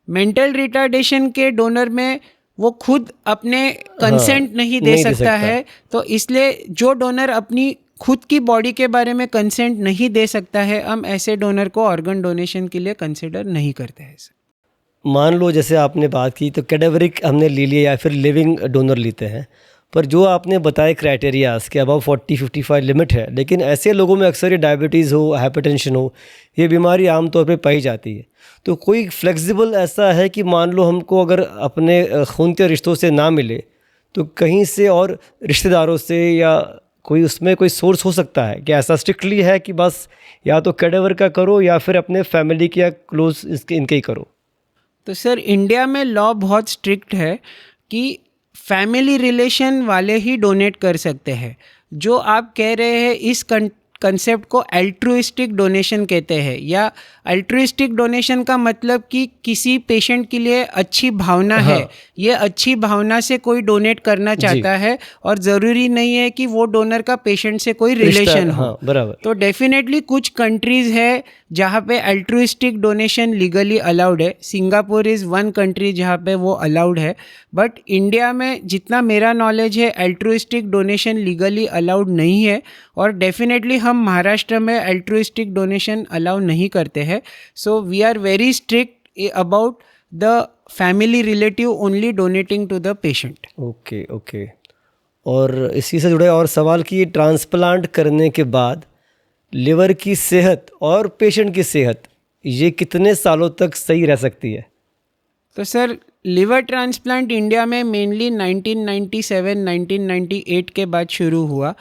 Speaker 1: मेंटल रिटार्डेशन के डोनर में वो खुद अपने कंसेंट नहीं दे सकता है, तो इसलिए जो डोनर अपनी खुद की बॉडी के बारे में कंसेंट नहीं दे सकता है हम ऐसे डोनर को ऑर्गन डोनेशन के लिए कंसिडर नहीं करते हैं।
Speaker 2: मान लो जैसे आपने बात की तो कैडेवरिक हमने ले लिया या फिर लिविंग डोनर लेते हैं, पर जो आपने बताए क्राइटेरियाज के अबाउ 40-55 लिमिट है, लेकिन ऐसे लोगों में अक्सर ये डायबिटीज़ हो, हाइपरटेंशन हो, ये बीमारी आमतौर पे पाई जाती है। तो कोई फ्लेक्सिबल ऐसा है कि मान लो हमको अगर अपने खून के रिश्तों से ना मिले तो कहीं से और रिश्तेदारों से या कोई उसमें कोई सोर्स हो सकता है कि ऐसा स्ट्रिक्टली है कि बस या तो कैडेवर का करो या फिर अपने फैमिली के या क्लोज इनके ही करो? तो
Speaker 1: सर इंडिया में लॉ बहुत स्ट्रिक्ट है कि फैमिली रिलेशन वाले ही डोनेट कर सकते हैं। जो आप कह रहे हैं इस कंसेप्ट को अल्ट्रुइस्टिक डोनेशन कहते हैं, या अल्ट्रुइस्टिक डोनेशन का मतलब कि किसी पेशेंट के लिए अच्छी भावना है, ये अच्छी भावना से कोई डोनेट करना चाहता है और ज़रूरी नहीं है कि वो डोनर का पेशेंट से कोई रिलेशन हो।
Speaker 2: बराबर।
Speaker 1: तो डेफिनेटली कुछ कंट्रीज़ है जहाँ पे अल्ट्रुइस्टिक डोनेशन लीगली अलाउड है। सिंगापुर इज़ वन कंट्री जहाँ पे वो अलाउड है, बट इंडिया में जितना मेरा नॉलेज है अल्ट्रुइस्टिक डोनेशन लीगली अलाउड नहीं है, और डेफिनेटली हम महाराष्ट्र में अल्ट्रुइस्टिक डोनेशन अलाउ नहीं करते हैं। So we are very strict about the family relative only donating to the patient.
Speaker 2: Okay okay. और इसी से जुड़े और सवाल कि ट्रांसप्लांट करने के बाद लिवर की सेहत और पेशेंट की सेहत ये कितने सालों तक सही रह सकती है?
Speaker 1: तो सर, लिवर ट्रांसप्लांट इंडिया में मेनली 1997-1998 के बाद शुरू हुआ।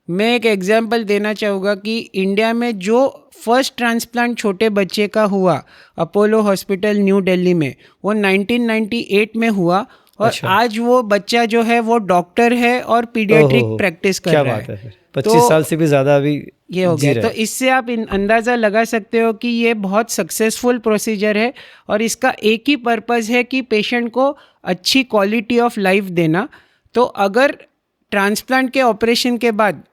Speaker 1: मैं एक एग्जांपल देना चाहूँगा कि इंडिया में जो फर्स्ट ट्रांसप्लांट छोटे बच्चे का हुआ अपोलो हॉस्पिटल न्यू दिल्ली में, वो 1998 में हुआ, और आज वो बच्चा जो है वो डॉक्टर है और पीडियाट्रिक प्रैक्टिस कर रहा है।
Speaker 2: 25 साल से भी ज़्यादा अभी
Speaker 1: ये हो गया। तो इससे आप अंदाज़ा लगा सकते हो कि ये बहुत सक्सेसफुल प्रोसीजर है, और इसका एक ही पर्पज़ है कि पेशेंट को अच्छी क्वालिटी ऑफ लाइफ देना। तो अगर ट्रांसप्लांट के ऑपरेशन के बाद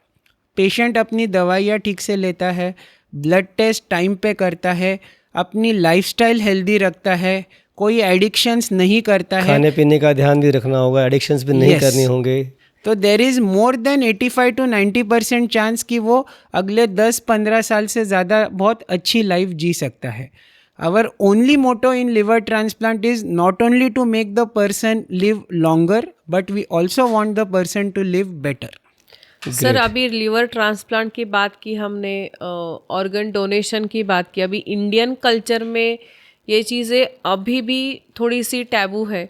Speaker 1: पेशेंट अपनी दवाइयाँ ठीक से लेता है, ब्लड टेस्ट टाइम पे करता है, अपनी लाइफस्टाइल हेल्दी रखता है, कोई एडिक्शंस नहीं करता है,
Speaker 2: खाने पीने का ध्यान भी रखना होगा, एडिक्शंस भी नहीं करनी होंगे,
Speaker 1: तो there is more than 85 to 90% chance कि वो अगले 10-15 साल से ज़्यादा बहुत अच्छी लाइफ जी सकता है। Our only motto in liver transplant is not only to make the person live longer, but we also want the person to live better.
Speaker 3: Sir, अभी लिवर ट्रांसप्लांट की बात की हमने, ऑर्गन डोनेशन की बात की। अभी इंडियन कल्चर में ये चीज़ें अभी भी थोड़ी सी टैबू है,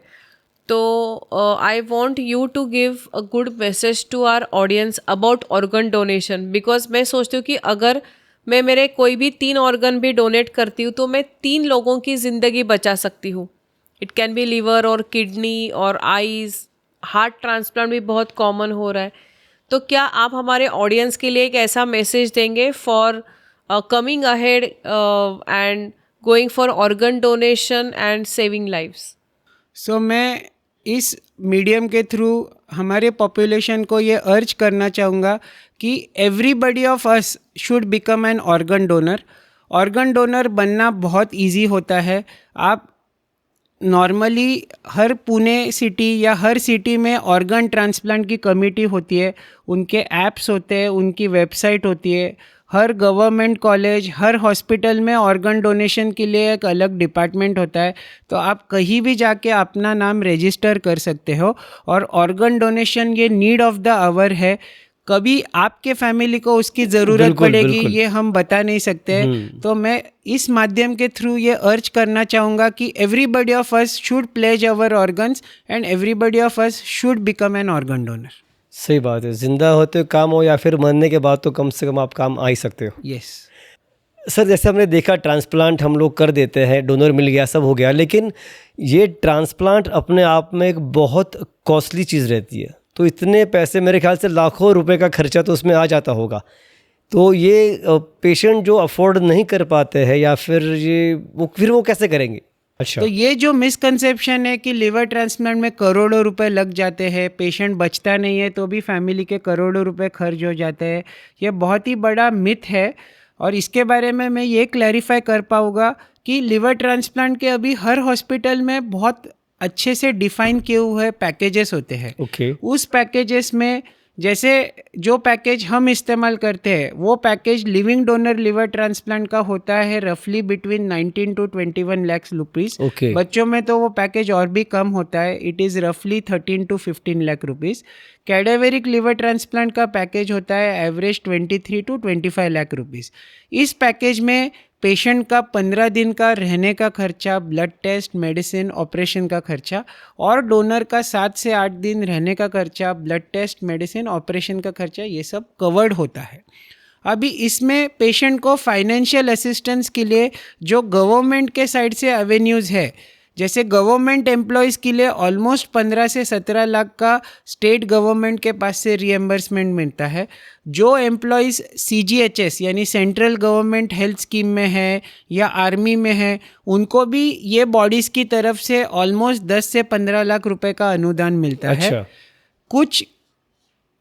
Speaker 3: तो I want you to give a good message to our audience about organ donation, because मैं सोचती हूँ कि अगर मैं मेरे कोई भी 3 ऑर्गन भी डोनेट करती हूँ तो मैं 3 लोगों की ज़िंदगी बचा सकती हूँ। इट कैन बी लिवर और किडनी और आईज़, हार्ट ट्रांसप्लांट भी बहुत कॉमन हो रहा है। तो क्या आप हमारे ऑडियंस के लिए एक ऐसा मैसेज देंगे for coming ahead and going for organ donation and saving lives?
Speaker 1: So मैं इस मीडियम के थ्रू हमारे पॉपुलेशन को ये अर्ज करना चाहूँगा कि everybody of us should become an organ donor. Organ donor बनना बहुत इजी होता है। आप नॉर्मली हर पुणे सिटी या हर सिटी में ऑर्गन ट्रांसप्लांट की कमेटी होती है, उनके ऐप्स होते हैं, उनकी वेबसाइट होती है। हर गवर्नमेंट कॉलेज, हर हॉस्पिटल में ऑर्गन डोनेशन के लिए एक अलग डिपार्टमेंट होता है, तो आप कहीं भी जाके अपना नाम रजिस्टर कर सकते हो। और ऑर्गन डोनेशन ये नीड ऑफ द आवर है, कभी आपके फैमिली को उसकी ज़रूरत पड़ेगी ये हम बता नहीं सकते। तो मैं इस माध्यम के थ्रू ये अर्ज करना चाहूँगा कि everybody of us should pledge our organs and everybody of us should become an organ donor.
Speaker 2: सही बात है, जिंदा होते काम हो या फिर मरने के बाद तो कम से कम आप काम आ ही सकते हो।
Speaker 1: यस
Speaker 2: सर, जैसे हमने देखा ट्रांसप्लांट हम लोग कर देते हैं, डोनर मिल गया, सब हो गया, लेकिन ये ट्रांसप्लांट अपने आप में एक बहुत कॉस्टली चीज़ रहती है। तो इतने पैसे, मेरे ख्याल से लाखों रुपए का खर्चा तो उसमें आ जाता होगा। तो ये पेशेंट जो अफोर्ड नहीं कर पाते हैं या फिर वो कैसे करेंगे? अच्छा,
Speaker 1: तो ये जो मिसकंसेप्शन है कि लिवर ट्रांसप्लांट में करोड़ों रुपए लग जाते हैं, पेशेंट बचता नहीं है तो भी फैमिली के करोड़ों रुपए खर्च हो जाते हैं, ये बहुत ही बड़ा मिथ है। और इसके बारे में मैं ये क्लैरिफाई कर पाऊँगा कि लिवर ट्रांसप्लांट के अभी हर हॉस्पिटल में बहुत अच्छे से डिफाइन किए हुए पैकेजेस होते हैं।
Speaker 2: ओके।
Speaker 1: उस पैकेजेस में जैसे जो पैकेज हम इस्तेमाल करते हैं वो package living donor liver transplant का होता है रफली between 19 to 21 lakh rupees.
Speaker 2: Okay.
Speaker 1: बच्चों में तो वो पैकेज और भी कम होता है, इट इज़ रफली 13 to 15 lakh rupees. Cadaveric liver transplant का पैकेज होता है एवरेज 23 to 25 लाख रुपीज़। इस पैकेज में पेशेंट का 15 दिन का रहने का खर्चा, ब्लड टेस्ट, मेडिसिन, ऑपरेशन का खर्चा, और डोनर का 7 से 8 दिन रहने का खर्चा, ब्लड टेस्ट, मेडिसिन, ऑपरेशन का खर्चा, ये सब कवर्ड होता है। अभी इसमें पेशेंट को फाइनेंशियल असिस्टेंस के लिए जो गवर्नमेंट के साइड से एवेन्यूज़ है, जैसे गवर्नमेंट एम्प्लॉयज़ के लिए ऑलमोस्ट 15 से 17 लाख का स्टेट गवर्नमेंट के पास से रिएम्बर्समेंट मिलता है। जो एम्प्लॉयज़ CGHS यानी सेंट्रल गवर्नमेंट हेल्थ स्कीम में है या आर्मी में है, उनको भी ये बॉडीज़ की तरफ से ऑलमोस्ट 10 से 15 लाख रुपए का अनुदान मिलता है। कुछ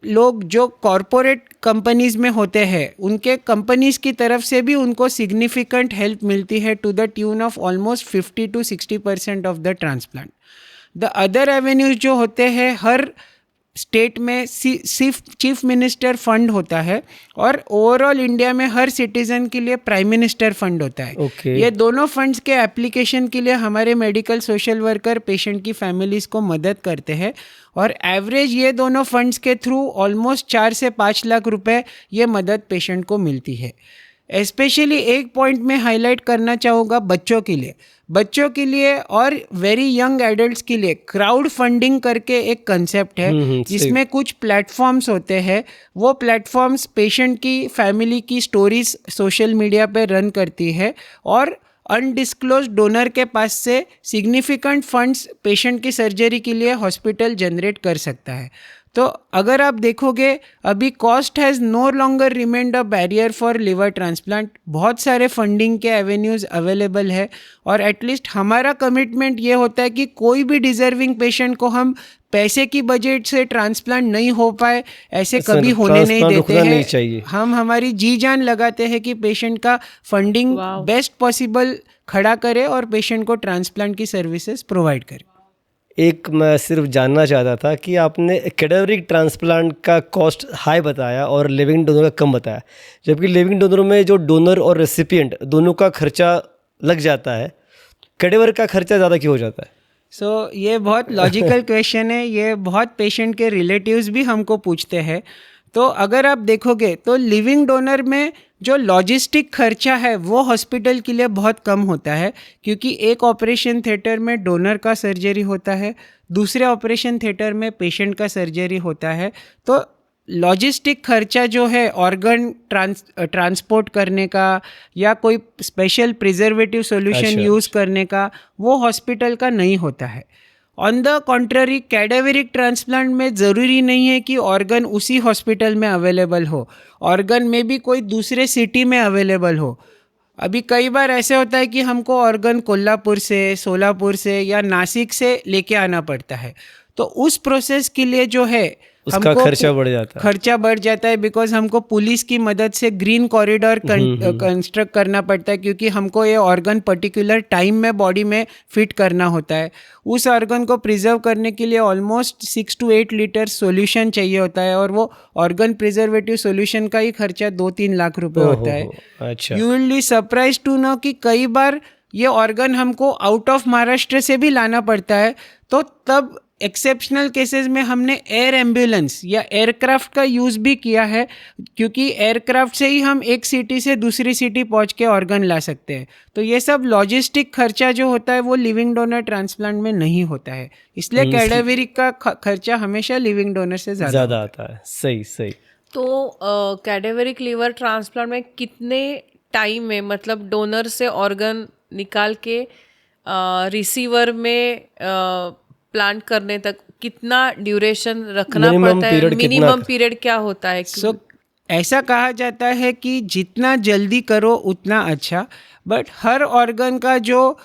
Speaker 1: लोग जो कॉरपोरेट कंपनीज़ में होते हैं, उनके कंपनीज़ की तरफ से भी उनको सिग्निफिकेंट हेल्प मिलती है to the tune of almost 50 to 60% of the transplant. The other avenues जो होते हैं, हर स्टेट में सिर्फ चीफ मिनिस्टर फंड होता है और ओवरऑल इंडिया में हर सिटीज़न के लिए प्राइम मिनिस्टर फंड होता है। ये दोनों फंड्स के एप्लीकेशन के लिए हमारे मेडिकल सोशल वर्कर पेशेंट की फैमिलीज़ को मदद करते हैं और एवरेज ये दोनों फंड्स के थ्रू ऑलमोस्ट 4 से 5 लाख रुपए ये मदद पेशेंट को मिलती है। स्पेशली एक पॉइंट में हाईलाइट करना चाहूँगा बच्चों के लिए और वेरी यंग एडल्ट्स के लिए क्राउड फंडिंग करके एक कंसेप्ट है जिसमें कुछ प्लेटफॉर्म्स होते हैं। वो प्लेटफॉर्म्स पेशेंट की फैमिली की स्टोरीज सोशल मीडिया पे रन करती है और अनडिस्क्लोज डोनर के पास से सिग्निफिकेंट फंड्स पेशेंट की सर्जरी के लिए हॉस्पिटल जनरेट कर सकता है। तो अगर आप देखोगे, अभी cost has no longer remained a barrier for liver transplant. बहुत सारे फंडिंग के एवेन्यूज़ अवेलेबल है और एटलीस्ट हमारा कमिटमेंट ये होता है कि कोई भी डिजर्विंग पेशेंट को हम पैसे की बजट से ट्रांसप्लांट नहीं हो पाए ऐसे कभी होने नहीं देते हैं। हम हमारी जी जान लगाते हैं कि पेशेंट का फंडिंग बेस्ट पॉसिबल खड़ा करे और पेशेंट को ट्रांसप्लांट की सर्विसेज प्रोवाइड करे।
Speaker 2: एक मैं सिर्फ जानना चाहता था कि आपने कैडेवरिक ट्रांसप्लांट का कॉस्ट हाई बताया और लिविंग डोनर का कम बताया, जबकि लिविंग डोनर में जो डोनर और रेसिपिएंट दोनों का खर्चा लग जाता है, कैडेवर का खर्चा ज़्यादा क्यों हो जाता है?
Speaker 1: ये बहुत लॉजिकल क्वेश्चन है। ये बहुत पेशेंट के रिलेटिव्स भी हमको पूछते हैं। तो अगर आप देखोगे तो लिविंग डोनर में जो लॉजिस्टिक खर्चा है वो हॉस्पिटल के लिए बहुत कम होता है, क्योंकि एक ऑपरेशन थिएटर में डोनर का सर्जरी होता है, दूसरे ऑपरेशन थिएटर में पेशेंट का सर्जरी होता है। तो लॉजिस्टिक खर्चा जो है ऑर्गन ट्रांसपोर्ट करने का या कोई स्पेशल प्रिजर्वेटिव सॉल्यूशन यूज़ करने का, वो हॉस्पिटल का नहीं होता है। On the contrary cadaveric transplant में ज़रूरी नहीं है कि ऑर्गन उसी हॉस्पिटल में अवेलेबल हो, ऑर्गन में भी कोई दूसरे सिटी में अवेलेबल हो। अभी कई बार ऐसे होता है कि हमको ऑर्गन कोल्हापुर से, सोलापुर से या नासिक से लेके आना पड़ता है। तो उस प्रोसेस के लिए जो है
Speaker 2: उसका खर्चा बढ़ जाता है बिकॉज हमको पुलिस की मदद से ग्रीन कॉरिडोर कंस्ट्रक्ट करना पड़ता है, क्योंकि हमको ये ऑर्गन पर्टिकुलर टाइम में बॉडी में फिट करना होता है। उस ऑर्गन को प्रिजर्व करने के लिए ऑलमोस्ट 6 to 8 लीटर सॉल्यूशन चाहिए होता है और वो ऑर्गन प्रिजर्वेटिव सॉल्यूशन का ही खर्चा 2-3 लाख रुपए होता है। अच्छा।
Speaker 1: You will be surprise to know कि कई बार ये ऑर्गन हमको आउट ऑफ महाराष्ट्र से भी लाना पड़ता है। तो तब एक्सेप्शनल केसेस में हमने एयर एम्बुलेंस या एयरक्राफ्ट का यूज़ भी किया है, क्योंकि एयरक्राफ्ट से ही हम एक सिटी से दूसरी सिटी पहुंच के ऑर्गन ला सकते हैं। तो ये सब लॉजिस्टिक खर्चा जो होता है वो लिविंग डोनर ट्रांसप्लांट में नहीं होता है, इसलिए कैडेवरिक का खर्चा हमेशा लिविंग डोनर से ज़्यादा आता है।
Speaker 2: सही।
Speaker 3: तो कैडेवरिक लीवर ट्रांसप्लांट में कितने टाइम में, मतलब डोनर से ऑर्गन निकाल के रिसीवर में प्लांट करने तक कितना ड्यूरेशन रखना पड़ता है? मिनिमम पीरियड क्या होता है?
Speaker 1: ऐसा कहा जाता है कि जितना जल्दी करो उतना अच्छा, बट हर ऑर्गन का जो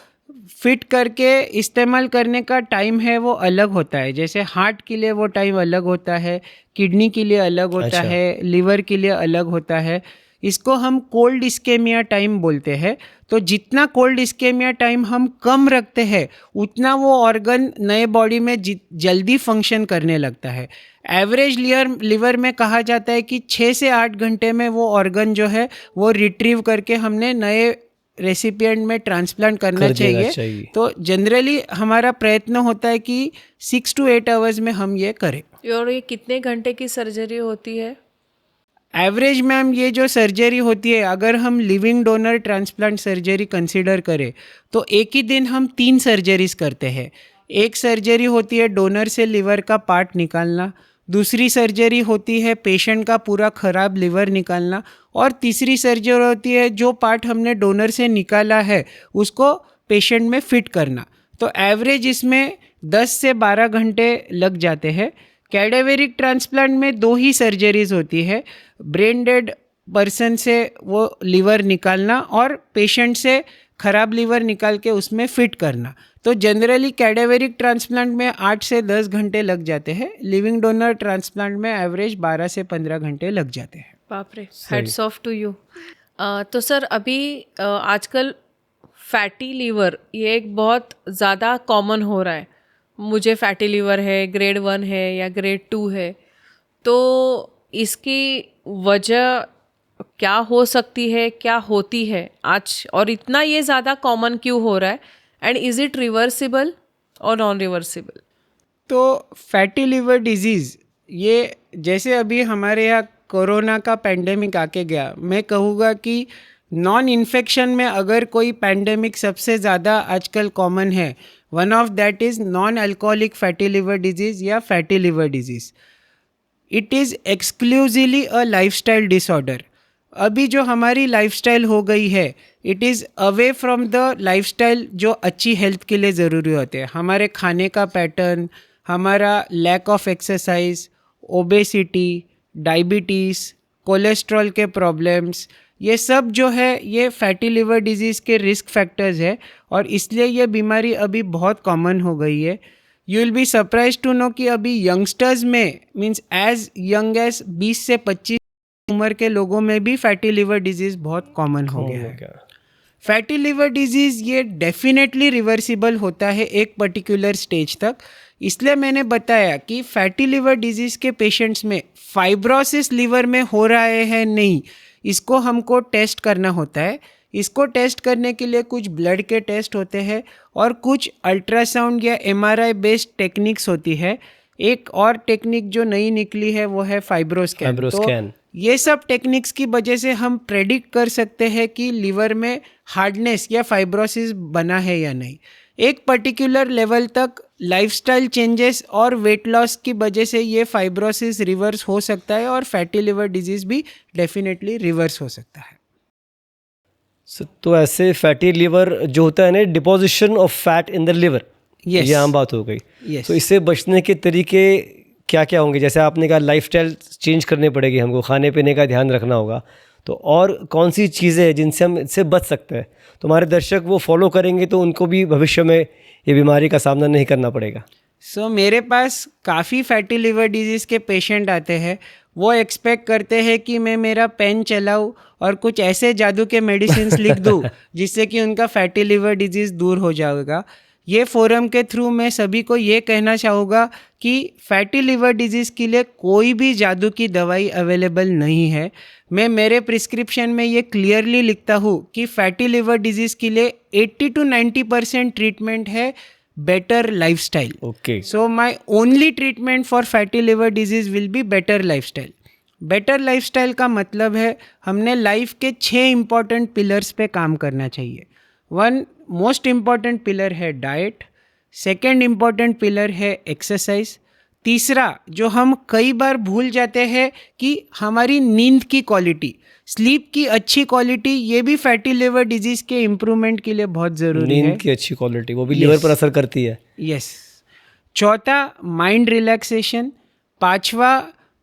Speaker 1: फिट करके इस्तेमाल करने का टाइम है वो अलग होता है। जैसे हार्ट के लिए वो टाइम अलग होता है, किडनी के लिए अलग होता है, लिवर के लिए अलग होता है। इसको हम कोल्ड इस्केमिया टाइम बोलते हैं। तो जितना कोल्ड इस्केमिया टाइम हम कम रखते हैं उतना वो ऑर्गन नए बॉडी में जल्दी फंक्शन करने लगता है। एवरेज लिवर में कहा जाता है कि 6 से 8 घंटे में वो ऑर्गन जो है वो रिट्रीव करके हमने नए रेसिपिएंट में ट्रांसप्लांट करना चाहिए। तो जनरली हमारा प्रयत्न होता है कि 6 to 8 आवर्स में हम ये करें।
Speaker 3: और ये कितने घंटे की सर्जरी होती है?
Speaker 1: एवरेज मैम ये जो सर्जरी होती है, अगर हम living donor transplant surgery consider करें तो एक ही दिन हम 3 सर्जरीज करते हैं। एक सर्जरी होती है डोनर से लिवर का पार्ट निकालना, दूसरी सर्जरी होती है पेशेंट का पूरा ख़राब लिवर निकालना, और तीसरी सर्जरी होती है जो पार्ट हमने डोनर से निकाला है उसको पेशेंट में फिट करना। तो एवरेज इसमें 10 से 12 घंटे लग जाते हैं। कैडेवेरिक ट्रांसप्लांट में 2 ही सर्जरीज होती है, ब्रेन डेड पर्सन से वो लीवर निकालना और पेशेंट से ख़राब लीवर निकाल के उसमें फिट करना। तो जनरली कैडेवेरिक ट्रांसप्लांट में 8 से 10 घंटे लग जाते हैं, लिविंग डोनर ट्रांसप्लांट में एवरेज 12 से 15 घंटे लग जाते हैं।
Speaker 3: बाप रे, हेड्स ऑफ टू यू। तो सर अभी आजकल फैटी लीवर ये एक बहुत ज़्यादा कॉमन हो रहा है। मुझे फैटी लीवर है, ग्रेड 1 है या ग्रेड 2 है, तो इसकी वजह क्या हो सकती है, क्या होती है आज, और इतना ये ज़्यादा कॉमन क्यों हो रहा है, एंड इज़ इट रिवर्सिबल और नॉन रिवर्सिबल?
Speaker 1: तो फैटी लिवर डिजीज़ ये जैसे अभी हमारे यहाँ कोरोना का पैंडेमिक आके गया, मैं कहूँगा कि नॉन इन्फेक्शन में अगर कोई पैंडेमिक सबसे ज़्यादा आजकल कॉमन है, one of that is non alcoholic fatty liver disease या fatty liver disease. It is exclusively a lifestyle disorder. अभी जो हमारी लाइफस्टाइल हो गई है, it is away from the lifestyle जो अच्छी हेल्थ के लिए ज़रूरी होते हैं। हमारे खाने का पैटर्न, हमारा lack of exercise, obesity, diabetes, cholesterol के प्रॉब्लम्स, ये सब जो है ये फैटी लिवर डिजीज़ के रिस्क फैक्टर्स है और इसलिए ये बीमारी अभी बहुत कॉमन हो गई है। You will be surprise to know कि अभी यंगस्टर्स में मीन्स एज यंग एज 20 से 25 उम्र के लोगों में भी फैटी लिवर डिजीज़ बहुत कॉमन हो गया है। फैटी लिवर डिजीज़ ये डेफिनेटली रिवर्सिबल होता है एक पर्टिकुलर स्टेज तक। इसलिए मैंने बताया कि फैटी लिवर डिजीज़ के पेशेंट्स में फाइब्रोसिस लिवर में हो रहा है नहीं, इसको हमको टेस्ट करना होता है। इसको टेस्ट करने के लिए कुछ ब्लड के टेस्ट होते हैं और कुछ अल्ट्रासाउंड या MRI बेस्ड टेक्निक्स होती है। एक और टेक्निक जो नई निकली है वो है फाइब्रोस्कैन। तो ये सब टेक्निक्स की वजह से हम प्रेडिक्ट कर सकते हैं कि लीवर में हार्डनेस या फाइब्रोसिस बना है या नहीं। एक पर्टिकुलर लेवल तक लाइफस्टाइल चेंजेस और वेट लॉस की वजह से ये फाइब्रोसिस रिवर्स हो सकता है और फैटी लिवर डिजीज़ भी डेफिनेटली रिवर्स हो सकता है।
Speaker 2: तो ऐसे फैटी लिवर जो होता है ना, deposition of fat in the liver, ये आम बात हो गई। तो इससे बचने के तरीके क्या क्या होंगे? जैसे आपने कहा लाइफस्टाइल चेंज करनी पड़ेगी, हमको खाने पीने का ध्यान रखना होगा, तो और कौन सी चीज़ें हैं जिनसे हम इससे बच सकते हैं? तो हमारे दर्शक वो फॉलो करेंगे तो उनको भी भविष्य में ये बीमारी का सामना नहीं करना पड़ेगा।
Speaker 1: मेरे पास काफ़ी फैटी लिवर डिजीज़ के पेशेंट आते हैं। वो एक्सपेक्ट करते हैं कि मैं मेरा पेन चलाऊं और कुछ ऐसे जादू के मेडिसिन लिख दूं जिससे कि उनका फैटी लिवर डिजीज़ दूर हो जाएगा। ये फोरम के थ्रू मैं सभी को ये कहना चाहूँगा कि फैटी लिवर डिजीज़ के लिए कोई भी जादू की दवाई अवेलेबल नहीं है। मैं मेरे प्रिस्क्रिप्शन में ये क्लियरली लिखता हूँ कि फैटी लिवर डिजीज़ के लिए 80 to 90% ट्रीटमेंट है better lifestyle.
Speaker 2: Okay,
Speaker 1: so my only treatment for fatty liver disease will be better lifestyle. Better lifestyle का मतलब है हमने लाइफ के 6 इम्पॉर्टेंट पिलर्स पे काम करना चाहिए। वन मोस्ट इम्पॉर्टेंट पिलर है डाइट, सेकेंड इम्पॉर्टेंट पिलर है एक्सरसाइज, तीसरा जो हम कई बार भूल जाते हैं कि हमारी नींद की क्वालिटी, स्लीप की अच्छी क्वालिटी, ये भी फैटी लिवर डिजीज़ के इम्प्रूवमेंट के लिए बहुत ज़रूरी है।
Speaker 2: नींद की अच्छी क्वालिटी वो भी लिवर पर असर करती है।
Speaker 1: यस। चौथा माइंड रिलैक्सेशन। पांचवा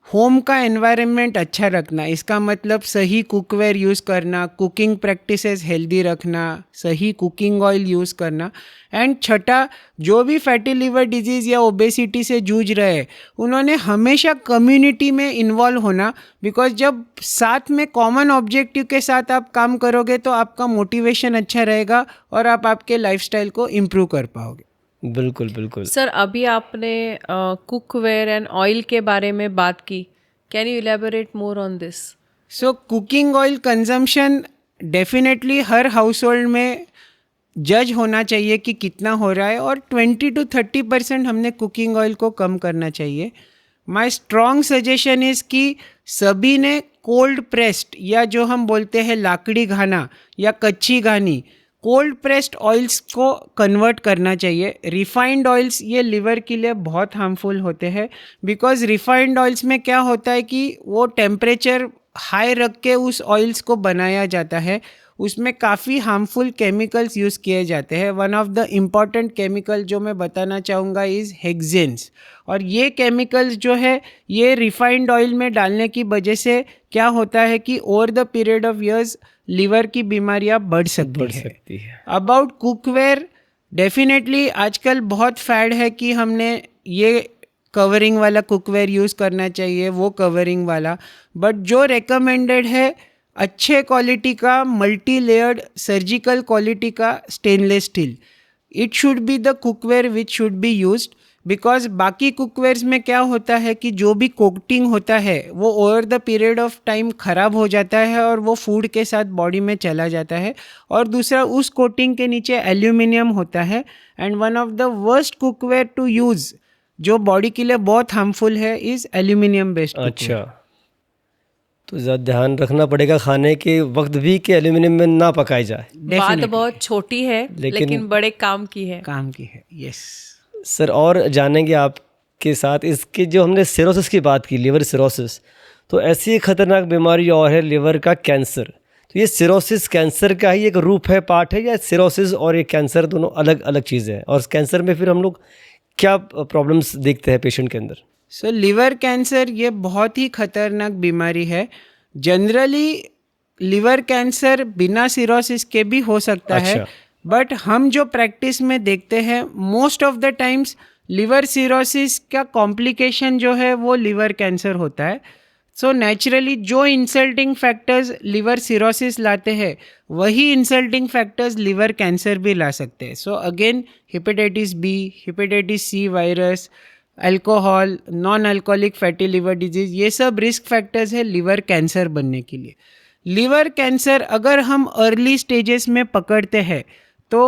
Speaker 1: होम का एनवायरनमेंट अच्छा रखना, इसका मतलब सही कुकवेयर यूज़ करना, कुकिंग प्रैक्टिसेस हेल्दी रखना, सही कुकिंग ऑयल यूज़ करना। एंड छठा, जो भी फैटी लिवर डिजीज़ या ओबेसिटी से जूझ रहे हैं उन्होंने हमेशा कम्युनिटी में इन्वॉल्व होना, बिकॉज जब साथ में कॉमन ऑब्जेक्टिव के साथ आप काम करोगे तो आपका मोटिवेशन अच्छा रहेगा और आप आपके लाइफस्टाइल को इम्प्रूव कर पाओगे।
Speaker 2: बिल्कुल बिल्कुल।
Speaker 3: सर अभी आपने कुकवेयर एंड ऑयल के बारे में बात की, can you elaborate more on this?
Speaker 1: So cooking oil consumption definitely her house hold में जज होना चाहिए कि कितना हो रहा है और 20 to 30% हमने कुकिंग ऑयल को कम करना चाहिए। माय स्ट्रॉन्ग सजेशन इज़ कि सभी ने कोल्ड प्रेस्ड या जो हम बोलते हैं लाकड़ी घाना या कच्ची घानी, कोल्ड प्रेस्ड ऑयल्स को कन्वर्ट करना चाहिए। रिफाइंड ऑयल्स ये लिवर के लिए बहुत हार्मफुल होते हैं, बिकॉज रिफाइंड ऑयल्स में क्या होता है कि वो टेम्परेचर हाई रख के उस ऑयल्स को बनाया जाता है। उसमें काफ़ी हार्मफुल केमिकल्स यूज़ किए जाते हैं. One of the important chemical जो मैं बताना चाहूँगा इज़ हेक्सेन्स. और ये केमिकल्स जो है ये रिफाइंड ऑयल में डालने की वजह से क्या होता है कि over the period of years liver की बीमारियां बढ़ सकती है. अबाउट कुकवेयर, डेफिनेटली आजकल बहुत फैड है कि हमने ये कवरिंग वाला कुकवेयर यूज़ करना चाहिए, वो कवरिंग वाला. बट जो रेकमेंडेड है अच्छे क्वालिटी का मल्टी लेयर्ड सर्जिकल क्वालिटी का stainless steel. It should be the cookware which should be used, because बाकी कुकवेयर्स में क्या होता है कि जो भी कोटिंग होता है वो over the period of time ख़राब हो जाता है और वो फूड के साथ बॉडी में चला जाता है. और दूसरा, उस कोटिंग के नीचे एल्यूमिनियम होता है. And one of the worst cookware to use जो बॉडी के लिए बहुत हार्मफुल है इज़ एल्यूमिनियम बेस्ड.
Speaker 2: अच्छा, तो ज़्यादा ध्यान रखना पड़ेगा खाने के वक्त भी कि एल्यूमिनियम में ना पकाई जाए.
Speaker 3: बात बहुत छोटी है लेकिन बड़े काम की है.
Speaker 1: यस
Speaker 2: सर, और जानेंगे आपके साथ इसके जो हमने सिरोसिस की बात की, लिवर सिरोसिस, तो ऐसी एक खतरनाक बीमारी और है लिवर का कैंसर. तो ये सिरोसिस कैंसर का ही एक रूप है, पार्ट है, या सिरोसिस और ये कैंसर दोनों अलग अलग चीज़ें हैं? और कैंसर में फिर हम लोग क्या प्रॉब्लम्स देखते हैं पेशेंट के अंदर?
Speaker 1: सो लिवर कैंसर ये बहुत ही खतरनाक बीमारी है. जनरली लिवर कैंसर बिना सिरोसिस के भी हो सकता है, बट हम जो प्रैक्टिस में देखते हैं most of the times liver cirrhosis का कॉम्प्लिकेशन जो है वो लिवर कैंसर होता है. सो नेचुरली जो इंसल्टिंग फैक्टर्स लिवर सिरोसिस लाते हैं वही इंसल्टिंग फैक्टर्स लिवर कैंसर भी ला सकते हैं. So again hepatitis B, hepatitis C virus, alcohol, non alcoholic fatty liver disease, ये सब रिस्क फैक्टर्स है लिवर कैंसर बनने के लिए. लिवर कैंसर अगर हम अर्ली स्टेजेस में पकड़ते हैं तो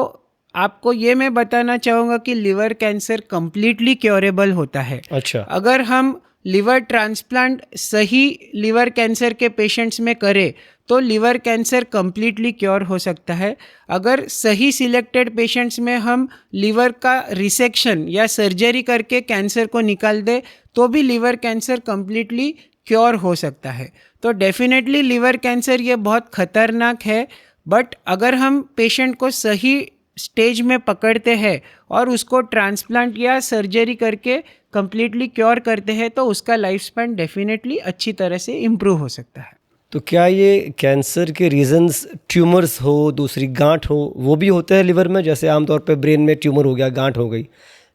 Speaker 1: आपको ये मैं बताना चाहूँगा कि लिवर कैंसर कम्प्लीटली क्योरेबल होता है.
Speaker 2: अच्छा,
Speaker 1: अगर हम लिवर ट्रांसप्लांट सही लिवर कैंसर के पेशेंट्स में करें तो लिवर कैंसर कम्प्लीटली क्योर हो सकता है. अगर सही सिलेक्टेड पेशेंट्स में हम लिवर का रिसेक्शन या सर्जरी करके कैंसर को निकाल दे तो भी लिवर कैंसर कम्प्लीटली क्योर हो सकता है. तो डेफिनेटली लिवर कैंसर ये बहुत खतरनाक है, बट अगर हम पेशेंट को सही स्टेज में पकड़ते हैं और उसको ट्रांसप्लांट या सर्जरी करके कम्प्लीटली क्योर करते हैं तो उसका लाइफ स्पैन डेफिनेटली अच्छी तरह से इम्प्रूव हो सकता है.
Speaker 2: तो क्या ये कैंसर के रीजंस ट्यूमर्स हो, दूसरी गांठ हो, वो भी होते हैं लिवर में? जैसे आमतौर पे ब्रेन में ट्यूमर हो गया, गांठ हो गई,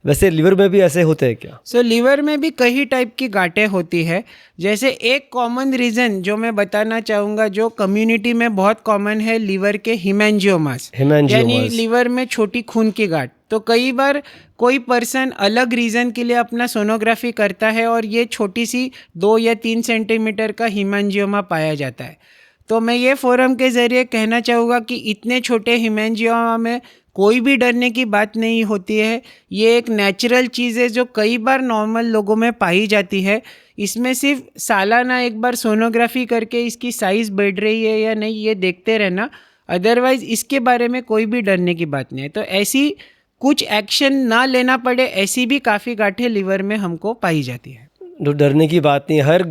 Speaker 2: वैसे लिवर में भी ऐसे होते हैं क्या?
Speaker 1: सो लिवर में भी कई टाइप की गांठें होती है. जैसे एक कॉमन रीज़न जो मैं बताना चाहूँगा जो कम्युनिटी में बहुत कॉमन है, लिवर के हिमेंजियोमास, यानी लिवर में छोटी खून की गांठ. तो कई बार कोई पर्सन अलग रीज़न के लिए अपना सोनोग्राफी करता है और ये छोटी सी 2 या 3 सेंटीमीटर का हिमेंजियोमा पाया जाता है. तो मैं ये फोरम के ज़रिए कहना चाहूँगा कि इतने छोटे हिमेंजियोमा में कोई भी डरने की बात नहीं होती है. ये एक नेचुरल चीज़ है जो कई बार नॉर्मल लोगों में पाई जाती है. इसमें सिर्फ सालाना एक बार सोनोग्राफी करके इसकी साइज़ बढ़ रही है या नहीं ये देखते रहना, अदरवाइज़ इसके बारे में कोई भी डरने की बात नहीं है. तो ऐसी कुछ एक्शन ना लेना पड़े ऐसी भी काफ़ी गांठें लिवर में हमको पाई जाती है.
Speaker 2: जो डरने की बात नहीं, हर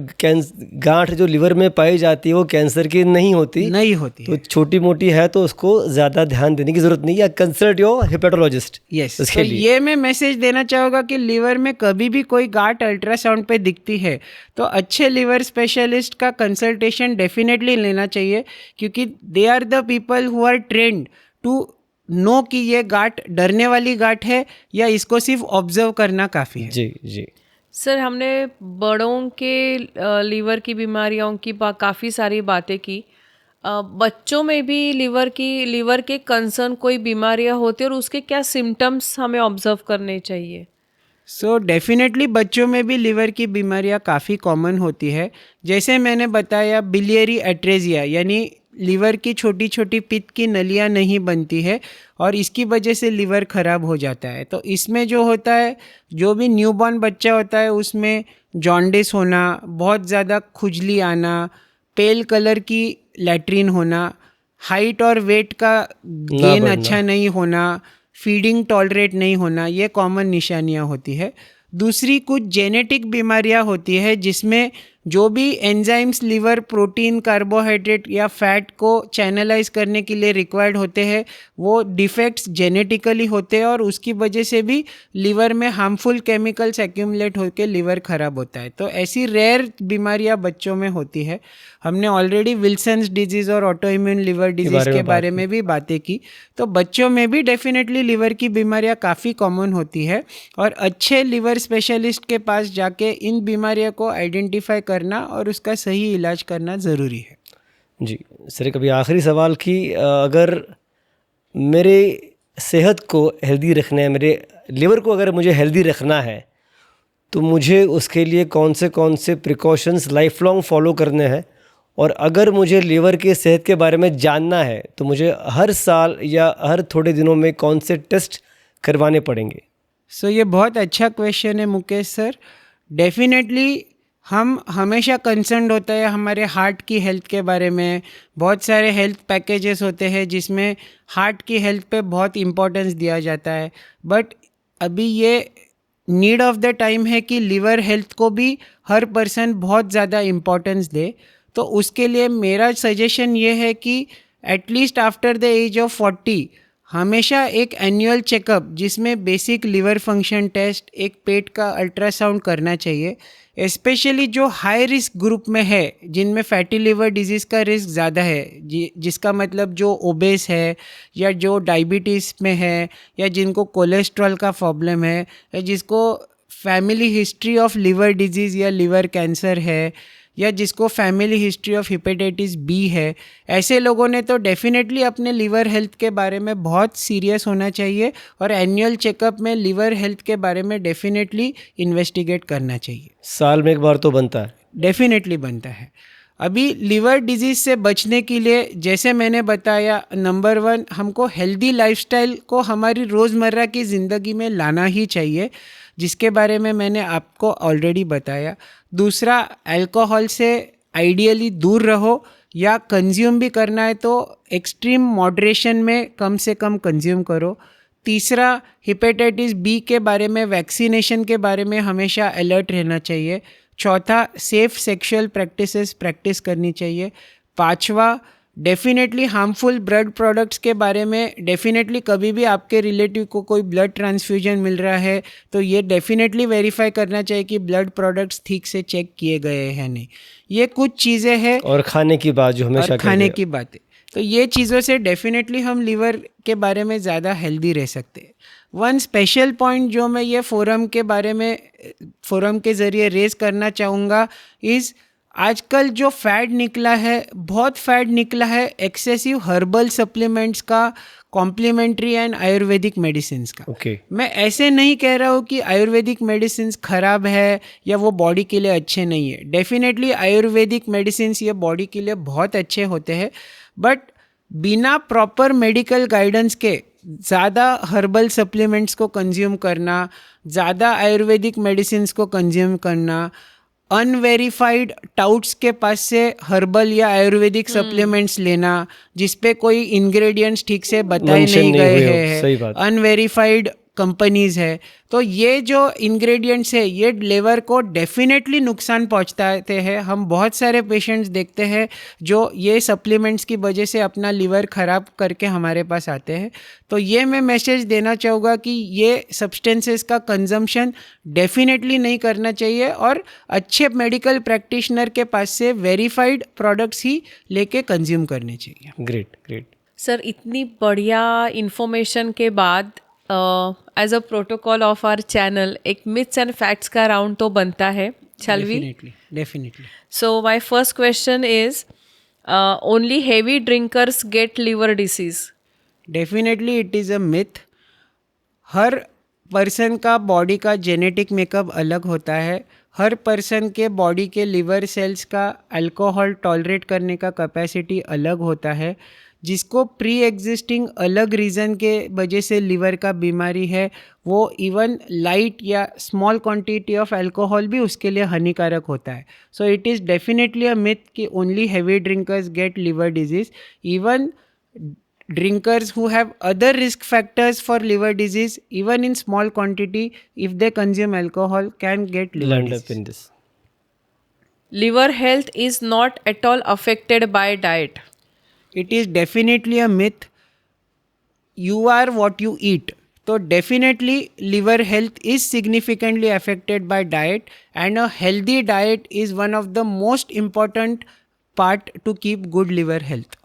Speaker 2: गांठ जो लिवर में पाई जाती है वो कैंसर की नहीं होती. तो छोटी मोटी है तो उसको ज़्यादा ध्यान देने की ज़रूरत नहीं, या कंसल्ट योर हेपेटोलॉजिस्ट.
Speaker 1: यस, तो ये मैं मैसेज देना चाहूँगा कि लिवर में कभी भी कोई गांठ अल्ट्रासाउंड पे दिखती है तो अच्छे लिवर स्पेशलिस्ट का कंसल्टेशन डेफिनेटली लेना चाहिए, क्योंकि they are the people who are trained to know कि ये गांठ डरने वाली गांठ है या इसको सिर्फ ऑब्जर्व करना काफ़ी है.
Speaker 2: जी जी
Speaker 3: सर, हमने बड़ों के लीवर की बीमारियों की काफ़ी सारी बातें की. बच्चों में भी लीवर के कंसर्न कोई बीमारियां होती है और उसके क्या सिम्टम्स हमें ऑब्जर्व करने चाहिए?
Speaker 1: सो डेफिनेटली बच्चों में भी लिवर की बीमारियां काफ़ी कॉमन होती है. जैसे मैंने बताया बिलियरी एट्रेजिया, यानी लिवर की छोटी छोटी पित्त की नलियां नहीं बनती है और इसकी वजह से लिवर ख़राब हो जाता है. तो इसमें जो होता है, जो भी न्यूबॉर्न बच्चा होता है उसमें जॉन्डिस होना, बहुत ज़्यादा खुजली आना, पेल कलर की लैट्रिन होना, हाइट और वेट का गेन अच्छा नहीं होना, फीडिंग टॉलरेट नहीं होना, ये कॉमन निशानियाँ होती है. दूसरी कुछ जेनेटिक बीमारियाँ होती है जिसमें जो भी एंजाइम्स लिवर प्रोटीन कार्बोहाइड्रेट या फैट को चैनलाइज करने के लिए रिक्वायर्ड होते हैं वो डिफेक्ट्स जेनेटिकली होते हैं और उसकी वजह से भी लिवर में हार्मफुल केमिकल्स एक्यूमुलेट होकर लिवर खराब होता है। तो ऐसी रेयर बीमारियां बच्चों में होती है। हमने ऑलरेडी विल्सन्स डिजीज़ और ऑटोइम्यून लिवर डिजीज़ के बारे में भी बातें की। तो बच्चों में भी डेफिनेटली लिवर की बीमारियां काफ़ी कॉमन होती है और अच्छे लिवर स्पेशलिस्ट के पास जाके इन बीमारियों को आइडेंटिफाई करना और उसका सही इलाज करना ज़रूरी है।
Speaker 2: जी सर, कभी आखिरी सवाल कि अगर मेरे सेहत को हेल्दी रखना है, मेरे लिवर को अगर मुझे हेल्दी रखना है तो मुझे उसके लिए कौन से प्रिकॉशंस लाइफ लॉन्ग फॉलो करने हैं, और अगर मुझे लिवर की सेहत के बारे में जानना है तो मुझे हर साल या हर थोड़े दिनों में कौन से टेस्ट करवाने पड़ेंगे?
Speaker 1: सो ये बहुत अच्छा क्वेश्चन है मुकेश सर। डेफिनेटली हम हमेशा कंसर्न होता है हमारे हार्ट की हेल्थ के बारे में। बहुत सारे हेल्थ पैकेजेस होते हैं जिसमें हार्ट की हेल्थ पे बहुत इम्पोर्टेंस दिया जाता है, बट अभी ये नीड ऑफ द टाइम है कि लिवर हेल्थ को भी हर पर्सन बहुत ज़्यादा इम्पोर्टेंस दे। तो उसके लिए मेरा सजेशन ये है कि at least after the age of 40 हमेशा एक एनुअल चेकअप जिसमें बेसिक लिवर फंक्शन टेस्ट, एक पेट का अल्ट्रासाउंड करना चाहिए। स्पेशली जो हाई रिस्क ग्रुप में है, जिनमें फैटी लिवर डिजीज़ का रिस्क ज़्यादा है, जिसका मतलब जो ओबेस है या जो डायबिटीज़ में है या जिनको कोलेस्ट्रॉल का प्रॉब्लम है या जिसको family history of liver disease या लिवर कैंसर है या जिसको family history of hepatitis B है, ऐसे लोगों ने तो डेफिनेटली अपने लिवर हेल्थ के बारे में बहुत सीरियस होना चाहिए और एनुअल चेकअप में लिवर हेल्थ के बारे में डेफिनेटली इन्वेस्टिगेट करना चाहिए।
Speaker 2: साल में एक बार तो बनता है?
Speaker 1: डेफिनेटली बनता है। अभी लिवर डिजीज़ से बचने के लिए जैसे मैंने बताया, नंबर 1 हमको हेल्दी लाइफस्टाइल को हमारी रोज़मर्रा की ज़िंदगी में लाना ही चाहिए, जिसके बारे में मैंने आपको ऑलरेडी बताया। दूसरा, अल्कोहल से आइडियली दूर रहो, या कंज्यूम भी करना है तो एक्सट्रीम मॉडरेशन में कम से कम कंज्यूम करो। तीसरा, हेपेटाइटिस बी के बारे में, वैक्सीनेशन के बारे में हमेशा अलर्ट रहना चाहिए। चौथा, सेफ सेक्सुअल प्रैक्टिस करनी चाहिए। पांचवा, डेफिनेटली हार्मफुल ब्लड प्रोडक्ट्स के बारे में डेफिनेटली कभी भी आपके रिलेटिव को कोई ब्लड ट्रांसफ्यूजन मिल रहा है तो ये डेफिनेटली वेरीफाई करना चाहिए कि ब्लड प्रोडक्ट्स ठीक से चेक किए गए हैं नहीं। ये कुछ चीज़ें हैं।
Speaker 2: और खाने की बात जो हमेशा
Speaker 1: खाने की बातें, तो ये चीज़ों से डेफिनेटली हम लिवर के बारे में ज़्यादा हेल्दी रह सकते हैं। वन स्पेशल पॉइंट जो मैं ये फोरम के ज़रिए रेज करना चाहूँगा इज़, आजकल जो फैड निकला है, बहुत फैड निकला है एक्सेसिव हर्बल सप्लीमेंट्स का, कॉम्प्लीमेंट्री एंड आयुर्वेदिक मेडिसिन का। मैं ऐसे नहीं कह रहा हूँ कि आयुर्वेदिक मेडिसिन ख़राब है या वो बॉडी के लिए अच्छे नहीं है। डेफिनेटली आयुर्वेदिक मेडिसिन ये बॉडी के लिए बहुत अच्छे होते हैं, बट बिना प्रॉपर मेडिकल गाइडेंस के ज़्यादा हर्बल सप्लीमेंट्स को कंज्यूम करना, ज़्यादा आयुर्वेदिक मेडिसिन को कंज्यूम करना, अनवेरीफाइड टाउट्स के पास से हर्बल या आयुर्वेदिक सप्लीमेंट्स लेना जिस पे कोई इंग्रेडिएंट्स ठीक से बताए नहीं गए हैं, अनवेरीफाइड कंपनीज है, तो ये जो इंग्रेडिएंट्स है ये लिवर को डेफिनेटली नुकसान पहुंचाते हैं। हम बहुत सारे पेशेंट्स देखते हैं जो ये सप्लीमेंट्स की वजह से अपना लिवर ख़राब करके हमारे पास आते हैं। तो ये मैं मैसेज देना चाहूँगा कि ये सब्सटेंसेस का कंजम्पशन डेफिनेटली नहीं करना चाहिए और अच्छे मेडिकल प्रैक्टिशनर के पास से वेरीफाइड प्रोडक्ट्स ही लेके कंज्यूम करने चाहिए।
Speaker 2: ग्रेट
Speaker 3: सर, इतनी बढ़िया इन्फॉर्मेशन के बाद as a protocol of our channel एक मिथ्स एंड फैक्ट्स का राउंड तो बनता है, shall we?
Speaker 1: Definitely.
Speaker 3: So my first question is, only heavy drinkers get liver disease?
Speaker 1: Definitely it is a myth. Her person का body का genetic makeup अलग होता है। हर पर्सन के बॉडी के लिवर सेल्स का अल्कोहल टॉलरेट करने का कैपेसिटी अलग होता है। जिसको प्री एग्जिस्टिंग अलग रीज़न के वजह से लिवर का बीमारी है, वो इवन लाइट या स्मॉल क्वांटिटी ऑफ अल्कोहल भी उसके लिए हानिकारक होता है। So it is definitely a myth कि only heavy drinkers get liver disease. Even drinkers who have other risk factors for liver disease, even in small quantity, if they consume alcohol, can get liver disease.
Speaker 3: liver health is not at all affected by diet.
Speaker 1: It is definitely a myth. You are what you eat. So definitely liver health is significantly affected by diet, and a healthy diet is one of the most important part to keep good liver health.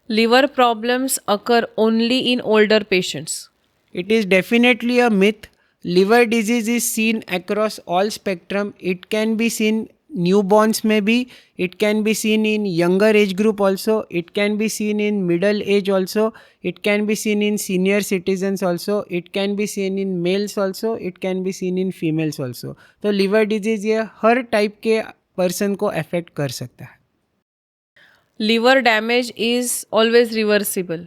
Speaker 3: Liver problems occur only in older patients.
Speaker 1: It is definitely a myth. Liver disease is seen across all spectrum. It can be seen newborns maybe, it can be seen in younger age group also, it can be seen in middle age also, it can be seen in senior citizens also, it can be seen in males also, it can be seen in females also. तो liver disease ये हर type के person को affect कर सकता है.
Speaker 3: Liver damage is always reversible.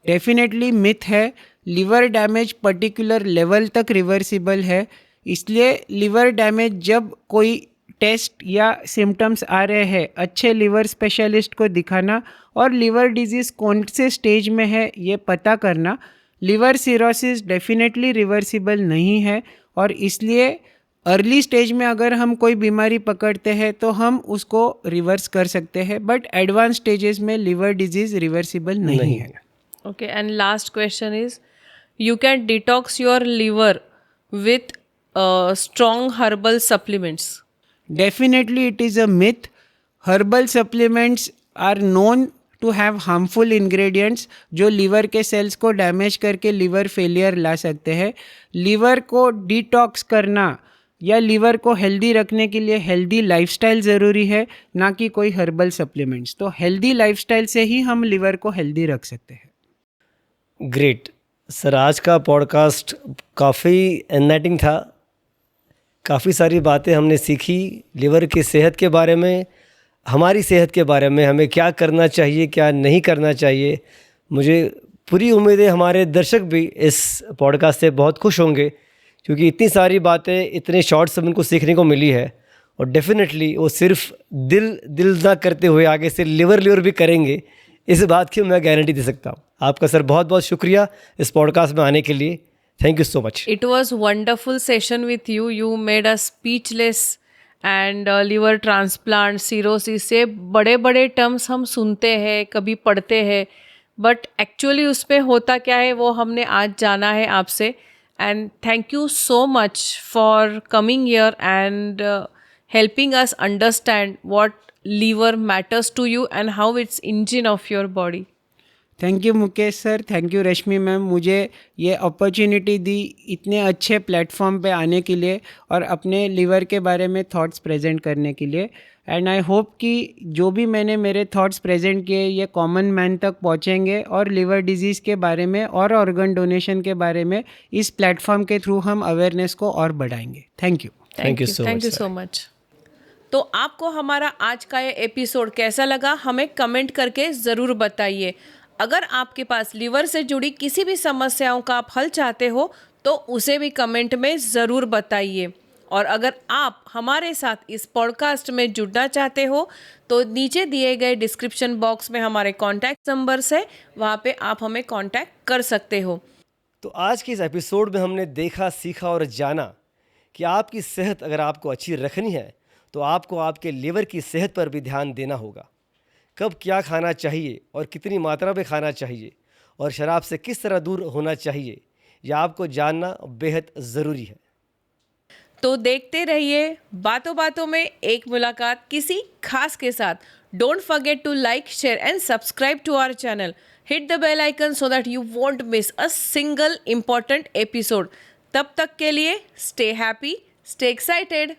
Speaker 1: Definitely myth है. Liver damage particular level तक reversible है. इसलिए लिवर डैमेज जब कोई टेस्ट या सिम्टम्स आ रहे हैं, अच्छे लिवर स्पेशलिस्ट को दिखाना और लिवर डिजीज़ कौन से स्टेज में है ये पता करना. लिवर सिरोसिस डेफिनेटली रिवर्सिबल नहीं है और इसलिए अर्ली स्टेज में अगर हम कोई बीमारी पकड़ते हैं तो हम उसको रिवर्स कर सकते हैं, बट एडवांस स्टेजेस में लिवर डिजीज़ रिवर्सिबल नहीं है.
Speaker 3: Okay, and last question is, you can detox your liver with strong herbal supplements.
Speaker 1: Definitely it is a myth. Herbal supplements are known to have harmful ingredients जो liver के sales को damage करके liver failure ला सकते हैं. Liver को detox करना या liver को हेल्दी रखने के लिए हेल्दी लाइफस्टाइल ज़रूरी है, ना कि कोई हर्बल सप्लीमेंट्स. तो हेल्दी लाइफस्टाइल से ही हम लीवर को हेल्दी रख सकते हैं.
Speaker 2: ग्रेट सर, आज का पॉडकास्ट काफ़ी एनलाइटिंग था. काफ़ी सारी बातें हमने सीखी लिवर की सेहत के बारे में, हमारी सेहत के बारे में, हमें क्या करना चाहिए क्या नहीं करना चाहिए. मुझे पूरी उम्मीद है हमारे दर्शक भी इस पॉडकास्ट से बहुत खुश होंगे, क्योंकि इतनी सारी बातें इतने शॉर्ट समय उनको सीखने को मिली है. और डेफिनेटली वो सिर्फ दिल ना करते हुए आगे से लिवर भी करेंगे, इस बात की मैं गारंटी दे सकता हूँ. आपका सर बहुत बहुत शुक्रिया इस पॉडकास्ट में आने के लिए. Thank you so much.
Speaker 3: It was wonderful session with you. You made us speechless. And liver transplant, cirrhosis से बड़े बड़े टर्म्स हम सुनते हैं, कभी पढ़ते हैं, बट एक्चुअली उसमें होता क्या है वो हमने आज जाना है आपसे. And thank you so much for coming here and helping us understand what liver matters to you and how it's engine of your body.
Speaker 1: Thank you Mukesh sir, thank you Rashmi ma'am, मुझे ये opportunity दी इतने अच्छे platform पे आने के लिए और अपने लिवर के बारे में थॉट्स प्रेजेंट करने के लिए. एंड आई होप कि जो भी मैंने मेरे थॉट्स प्रेजेंट किए ये कॉमन मैन तक पहुंचेंगे और लिवर डिजीज़ के बारे में और ऑर्गन डोनेशन के बारे में इस प्लेटफॉर्म के थ्रू हम अवेयरनेस को और बढ़ाएंगे. Thank you.
Speaker 2: Thank you
Speaker 3: so much. तो आपको हमारा आज का ये एपिसोड कैसा लगा हमें कमेंट करके ज़रूर बताइए. अगर आपके पास लिवर से जुड़ी किसी भी समस्याओं का आप हल चाहते हो तो उसे भी कमेंट में ज़रूर बताइए. और अगर आप हमारे साथ इस पॉडकास्ट में जुड़ना चाहते हो तो नीचे दिए गए डिस्क्रिप्शन बॉक्स में हमारे कॉन्टैक्ट नंबर्स है, वहाँ पे आप हमें कॉन्टैक्ट कर सकते हो.
Speaker 2: तो आज के इस एपिसोड में हमने देखा, सीखा और जाना कि आपकी सेहत अगर आपको अच्छी रखनी है तो आपको आपके लिवर की सेहत पर भी ध्यान देना होगा. कब क्या खाना चाहिए और कितनी मात्रा में खाना चाहिए और शराब से किस तरह दूर होना चाहिए, यह आपको जानना बेहद ज़रूरी है.
Speaker 3: तो देखते रहिए बातों बातों में एक मुलाकात किसी खास के साथ. Don't forget to like, share and subscribe to our channel. Hit the bell icon so that you won't miss a single important episode. तब तक के लिए स्टे हैप्पी, स्टे एक्साइटेड.